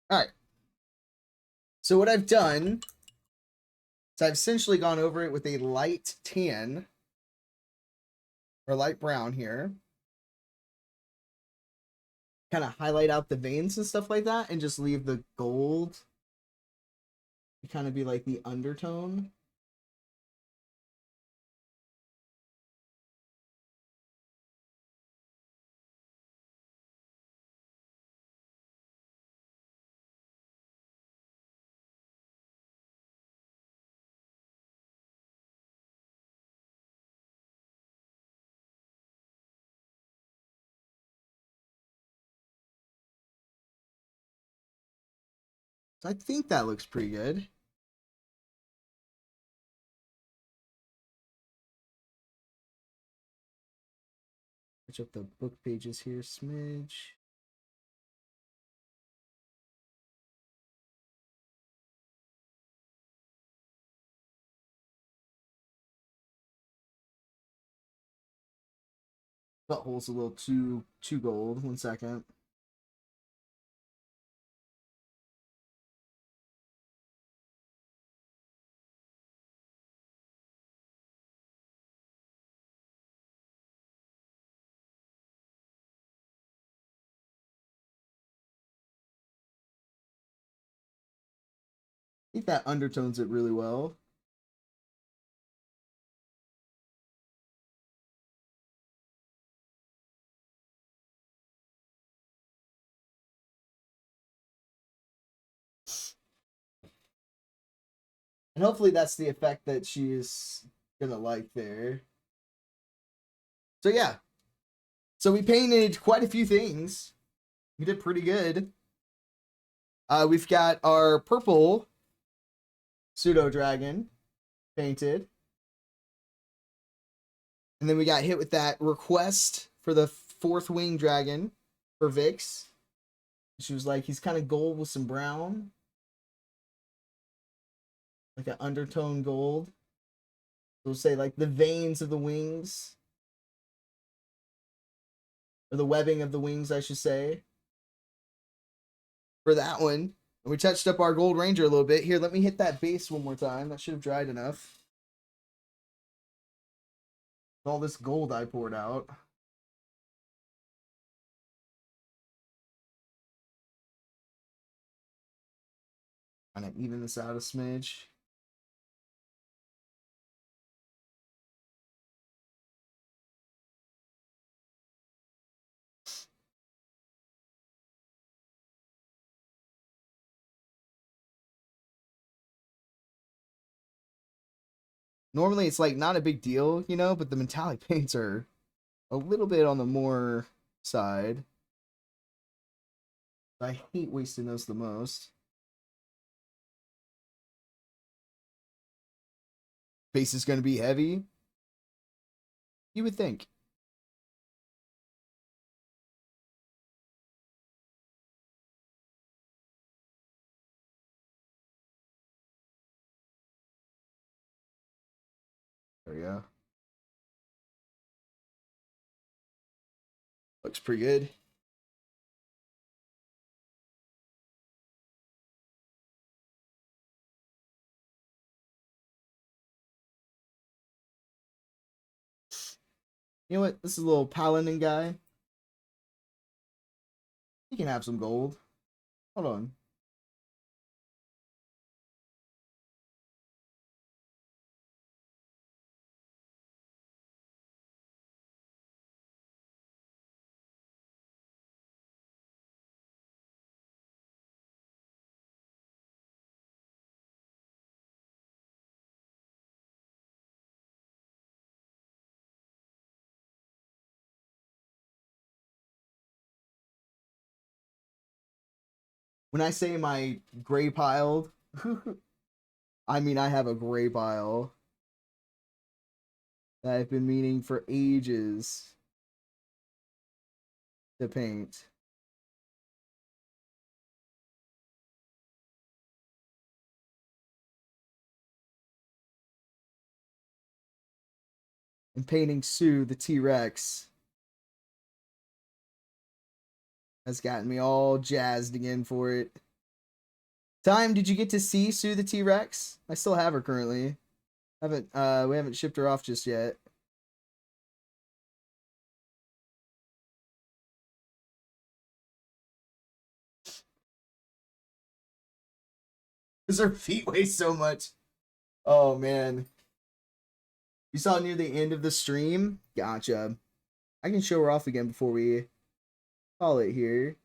All right. So what I've done is I've essentially gone over it with a light tan or light brown here. Kind of highlight out the veins and stuff like that and just leave the gold to kind of be like the undertone. So I think that looks pretty good. Switch up the book pages here, smidge. Butthole's a little too gold. 1 second. I think that undertones it really well. And hopefully that's the effect that she is gonna like there. So yeah. So we painted quite a few things. We did pretty good. We've got our purple pseudo dragon painted. And then we got hit with that request for the 4th wing dragon for Vix. She was like, he's kind of gold with some brown. Like an undertone gold. So we'll say like the veins of the wings. Or the webbing of the wings, I should say. For that one. And we touched up our gold ranger a little bit. Here, let me hit that base one more time. That should have dried enough. All this gold I poured out. Kind of even this out a smidge. Normally it's like not a big deal, you know, but the metallic paints are a little bit on the more side. I hate wasting those the most. Base is going to be heavy. You would think. There we go. Looks pretty good. You know what? This is a little paladin guy. He can have some gold. Hold on. When I say my gray piled, I mean I have a gray pile that I've been meaning for ages to paint. And painting Sue, the T-Rex, has gotten me all jazzed again for it. Time, did you get to see Sue the T-Rex? I still have her currently. We haven't shipped her off just yet. Because her feet weigh so much. Oh man. You saw near the end of the stream? Gotcha. I can show her off again before we call it here.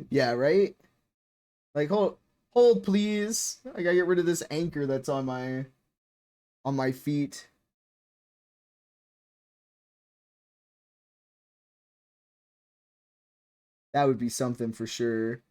Yeah, right? Like hold please. I gotta get rid of this anchor that's on my feet. That would be something for sure.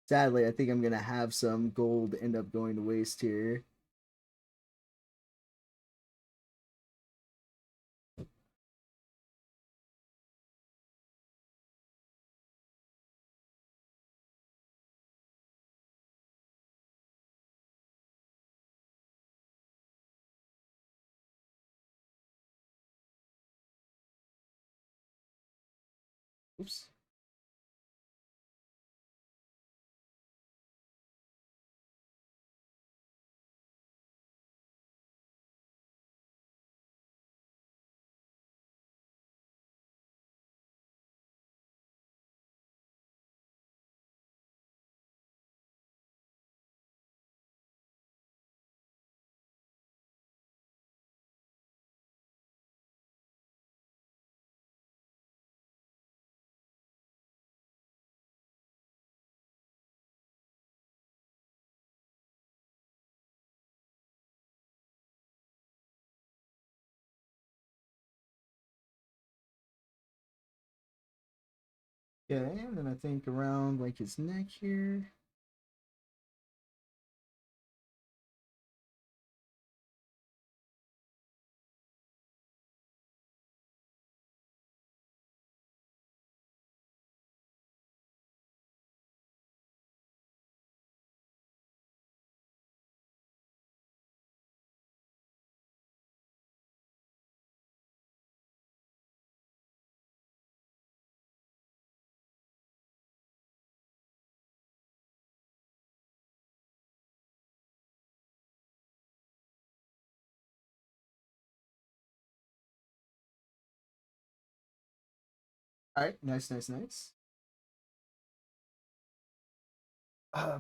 Sadly, I think I'm gonna have some gold end up going to waste here. Oops. Yeah, and then I think around like his neck here. All right, nice, nice, nice.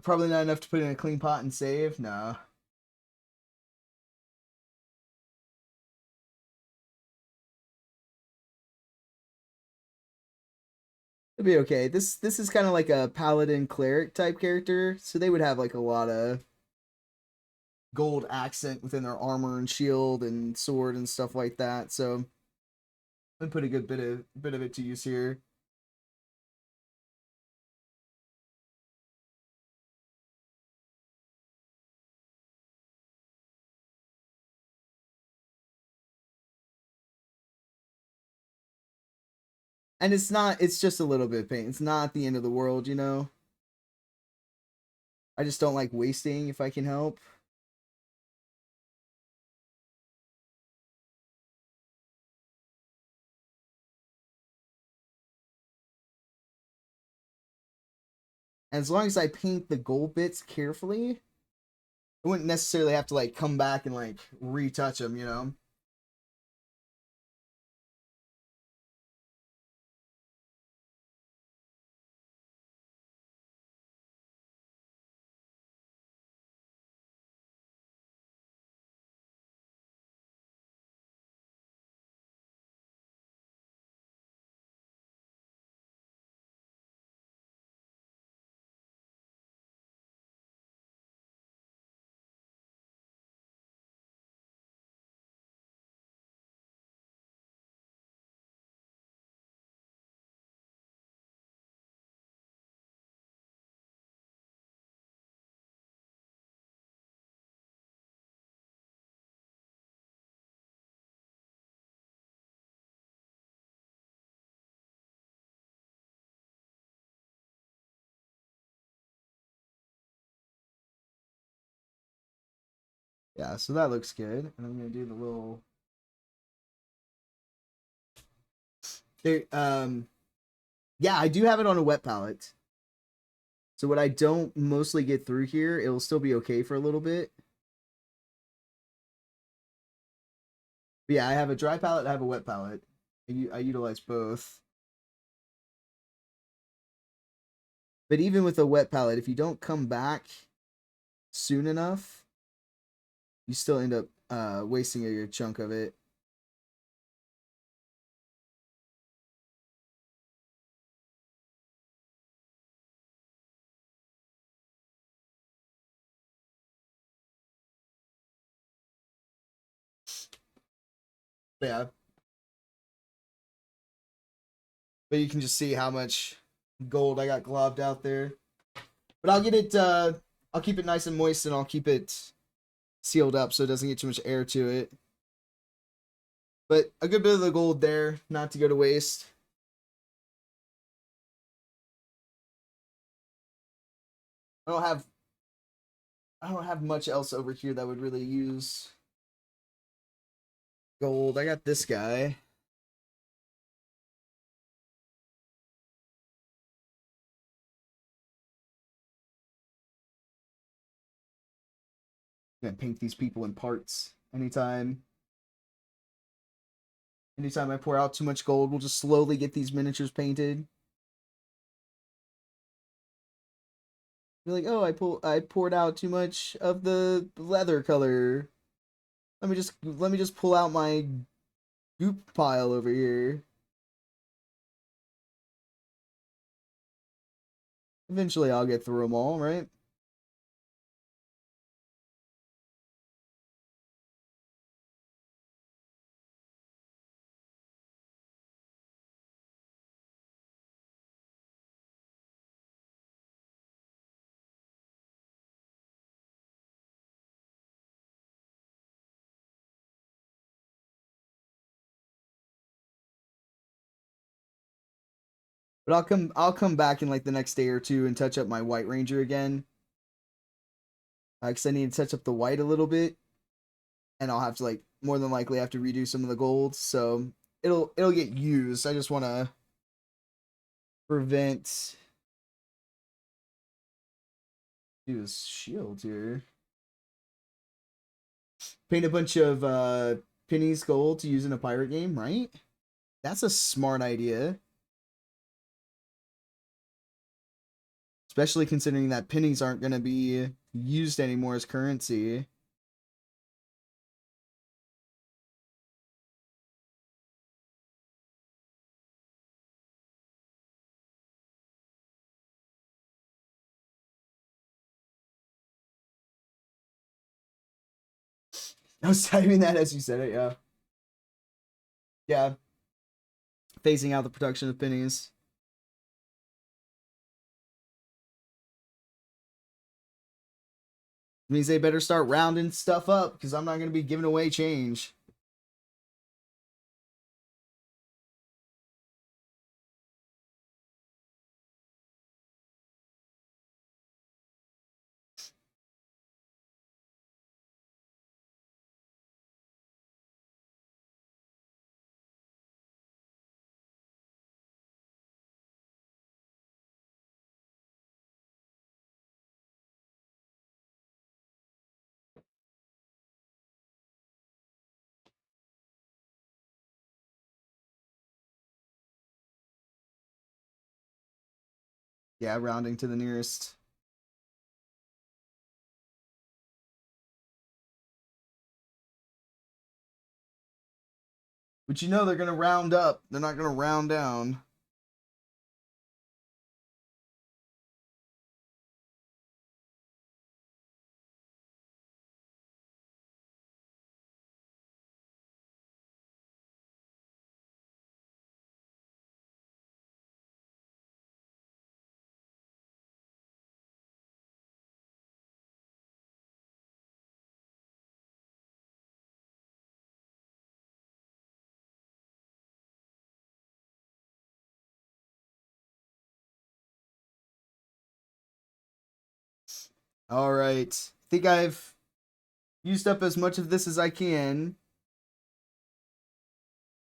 Probably not enough to put in a clean pot and save. No. It'll be okay. This is kind of like a paladin cleric type character, so they would have like a lot of gold accent within their armor and shield and sword and stuff like that. So I put a good bit of it to use here. And it's just a little bit of pain. It's not the end of the world, you know. I just don't like wasting if I can help. And as long as I paint the gold bits carefully, I wouldn't necessarily have to like come back and like retouch them, you know. Yeah, so that looks good. And I'm gonna do the little there Yeah, I do have it on a wet palette. So what I don't mostly get through here, it'll still be okay for a little bit. But yeah, I have a dry palette, I have a wet palette. I utilize both. But even with a wet palette, if you don't come back soon enough, you still end up wasting a chunk of it. Yeah. But you can just see how much gold I got globbed out there. But I'll get it, I'll keep it nice and moist, and I'll keep it sealed up so it doesn't get too much air to it. But a good bit of the gold there, not to go to waste. I don't have much else over here that would really use gold. I got this guy. I'm gonna paint these people in parts. Anytime I pour out too much gold, we'll just slowly get these miniatures painted. Be like, oh, I poured out too much of the leather color. Let me just pull out my goop pile over here. Eventually I'll get through them all, right? But I'll come back in like the next day or two and touch up my White Ranger again. Because I need to touch up the white a little bit. And I'll have to, like, more than likely have to redo some of the gold. So it'll get used. I just want to prevent... Do his shield here. Paint a bunch of pennies gold to use in a pirate game, right? That's a smart idea. Especially considering that pennies aren't going to be used anymore as currency. I was typing that as you said it, yeah. Yeah. Phasing out the production of pennies. Means they better start rounding stuff up, because I'm not going to be giving away change. Yeah, rounding to the nearest. But you know they're going to round up. They're not going to round down. All right. I think I've used up as much of this as I can.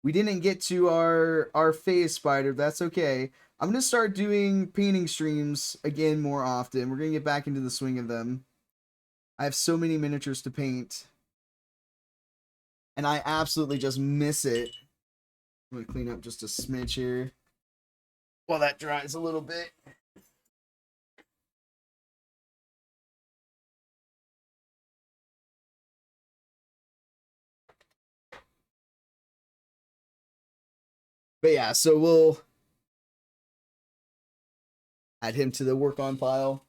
We didn't get to our phase spider. That's okay. I'm going to start doing painting streams again more often. We're going to get back into the swing of them. I have so many miniatures to paint. And I absolutely just miss it. I'm going to clean up just a smidge here while that dries a little bit. But yeah, so we'll add him to the work on pile.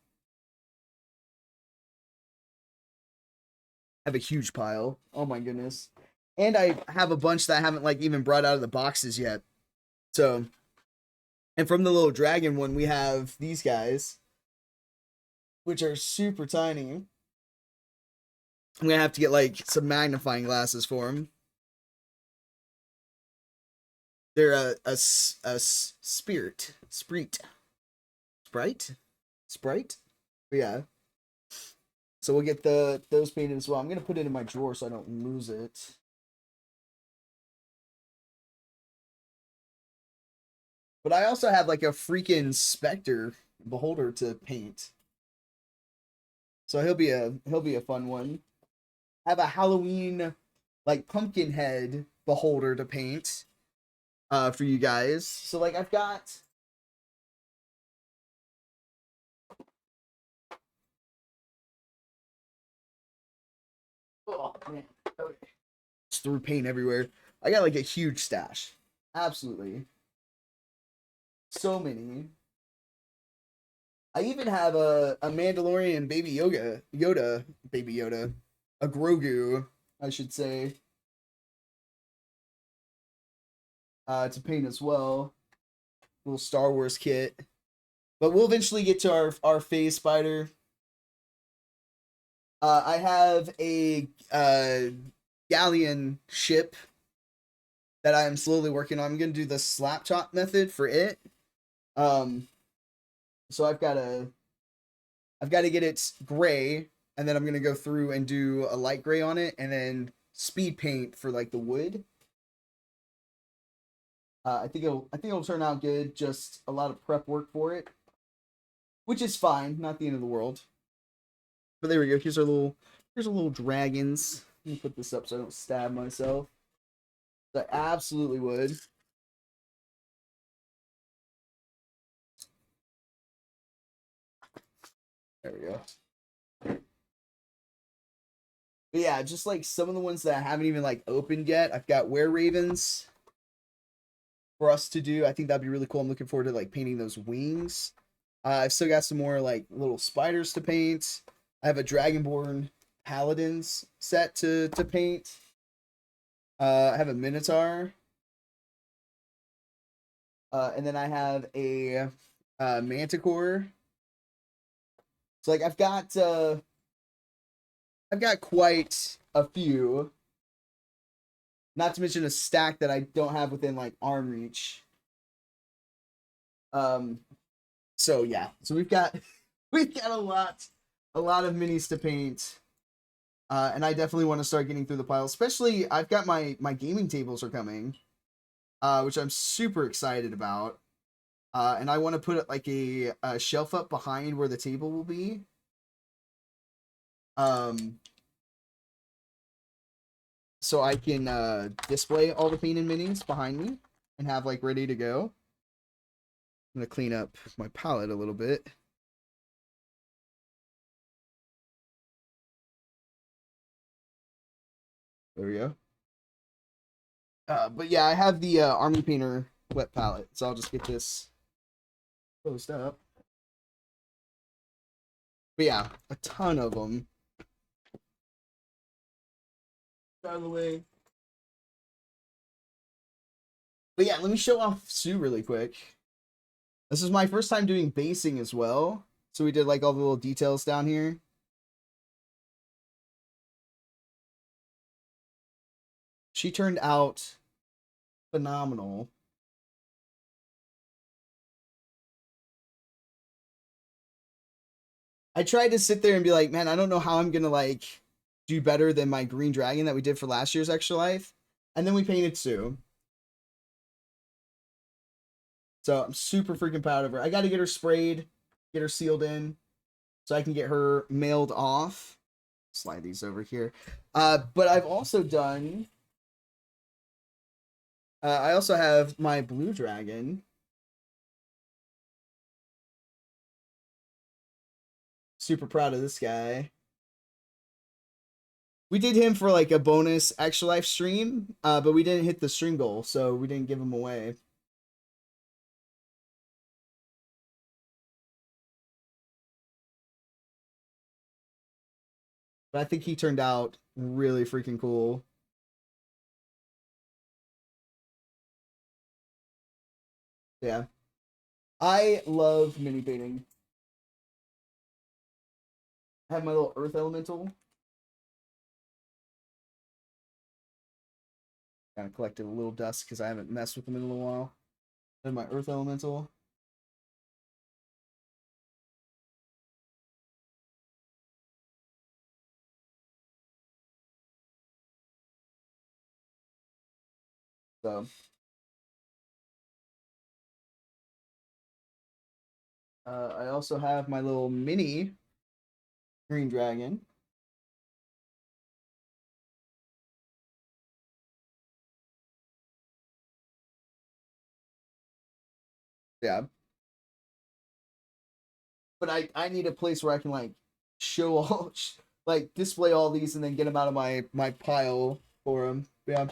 I have a huge pile. Oh my goodness. And I have a bunch that I haven't like even brought out of the boxes yet. So, and from the little dragon one, we have these guys, which are super tiny. I'm gonna have to get like some magnifying glasses for them. They're a spirit, sprite. But yeah. So we'll get those painted as well. I'm gonna put it in my drawer so I don't lose it. But I also have like a freaking Spectre Beholder to paint. So he'll be a fun one. I have a Halloween like pumpkin head beholder to paint for you guys. So like I've got oh man. Okay. Just threw paint everywhere. I got like a huge stash. Absolutely. So many. I even have a Mandalorian baby Yoda, a Grogu, I should say, to paint as well. Little Star Wars kit. But we'll eventually get to our phase spider. I have a galleon ship that I'm slowly working on. I'm gonna do the slap chop method for it. So I've got to get it gray, and then I'm gonna go through and do a light gray on it, and then speed paint for like the wood. I think it'll turn out good. Just a lot of prep work for it, which is fine. Not the end of the world. But there we go. Here's our little dragons. Let me put this up so I don't stab myself. I absolutely would. There we go. But yeah, just like some of the ones that I haven't even like opened yet. I've got Were Ravens for us to do. I think that'd be really cool. I'm looking forward to like painting those wings. I've still got some more like little spiders to paint. I have a Dragonborn Paladins set to paint. I have a Minotaur. And then I have a Manticore. So like I've got quite a few. Not to mention a stack that I don't have within like arm reach. So yeah. So we've got a lot of minis to paint. And I definitely want to start getting through the pile. Especially I've got my gaming tables are coming. Which I'm super excited about. And I want to put like a shelf up behind where the table will be. So I can display all the painted minis behind me and have like ready to go. I'm gonna clean up my palette a little bit. There we go. But yeah, I have the Army Painter wet palette, so I'll just get this closed up. But yeah, a ton of them. Out of the way. But yeah, let me show off Sue really quick. This is my first time doing basing as well. So we did like all the little details down here. She turned out phenomenal. I tried to sit there and be like, man, I don't know how I'm gonna like do better than my green dragon that we did for last year's Extra Life. And then we painted Sue. So I'm super freaking proud of her. I got to get her sprayed, get her sealed in, so I can get her mailed off. Slide these over here. But I've also done. I also have my blue dragon. Super proud of this guy. We did him for like a bonus extra life stream, but we didn't hit the stream goal, so we didn't give him away. But I think he turned out really freaking cool. Yeah. I love mini painting. I have my little earth elemental. Kind of collected a little dust because I haven't messed with them in a little while. Then my earth elemental. So I also have my little mini green dragon. Yeah. But I need a place where I can like show all like display all these and then get them out of my pile for them. Yeah.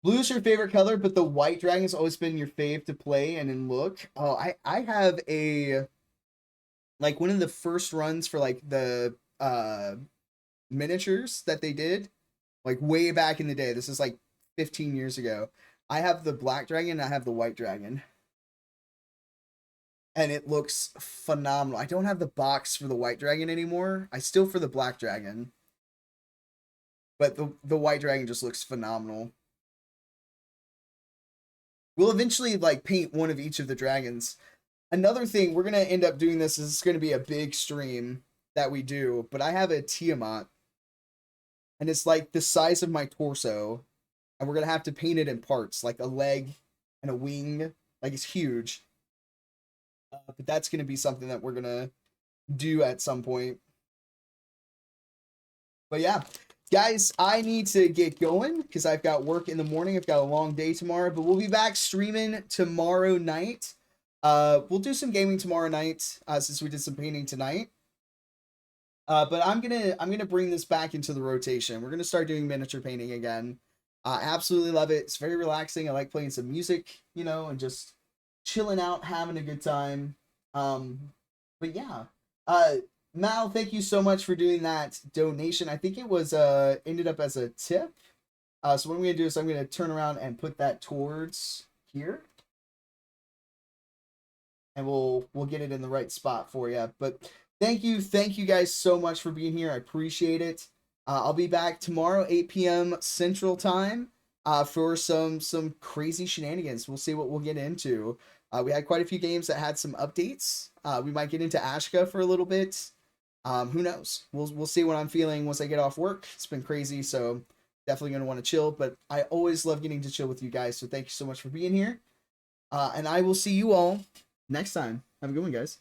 Blue's your favorite color, but the white dragon's always been your fave to play and in look. Oh, I have a like one of the first runs for like the miniatures that they did like way back in the day. This is like 15 years ago. I have the black dragon and I have the white dragon. And it looks phenomenal. I don't have the box for the white dragon anymore. I still for the black dragon. But the white dragon just looks phenomenal. We'll eventually like paint one of each of the dragons. Another thing, we're going to end up doing this is it's going to be a big stream that we do. But I have a Tiamat. And it's like the size of my torso. And we're going to have to paint it in parts. Like a leg and a wing. Like it's huge. But that's going to be something that we're going to do at some point. But yeah, guys, I need to get going because I've got work in the morning. I've got a long day tomorrow, but we'll be back streaming tomorrow night. We'll do some gaming tomorrow night since we did some painting tonight. But I'm gonna bring this back into the rotation. We're gonna start doing miniature painting again. I absolutely love it. It's very relaxing. I like playing some music, you know, and just chilling out, having a good time. But yeah, Mal, thank you so much for doing that donation. I think it was ended up as a tip. So what I'm gonna do is I'm gonna turn around and put that towards here, and we'll get it in the right spot for you. But thank you guys so much for being here. I appreciate it. I'll be back tomorrow, 8 p.m. Central Time, for some crazy shenanigans. We'll see what we'll get into. We had quite a few games that had some updates. We might get into Ashka for a little bit. Who knows? We'll see what I'm feeling once I get off work. It's been crazy, so definitely going to want to chill. But I always love getting to chill with you guys, so thank you so much for being here. And I will see you all next time. Have a good one, guys.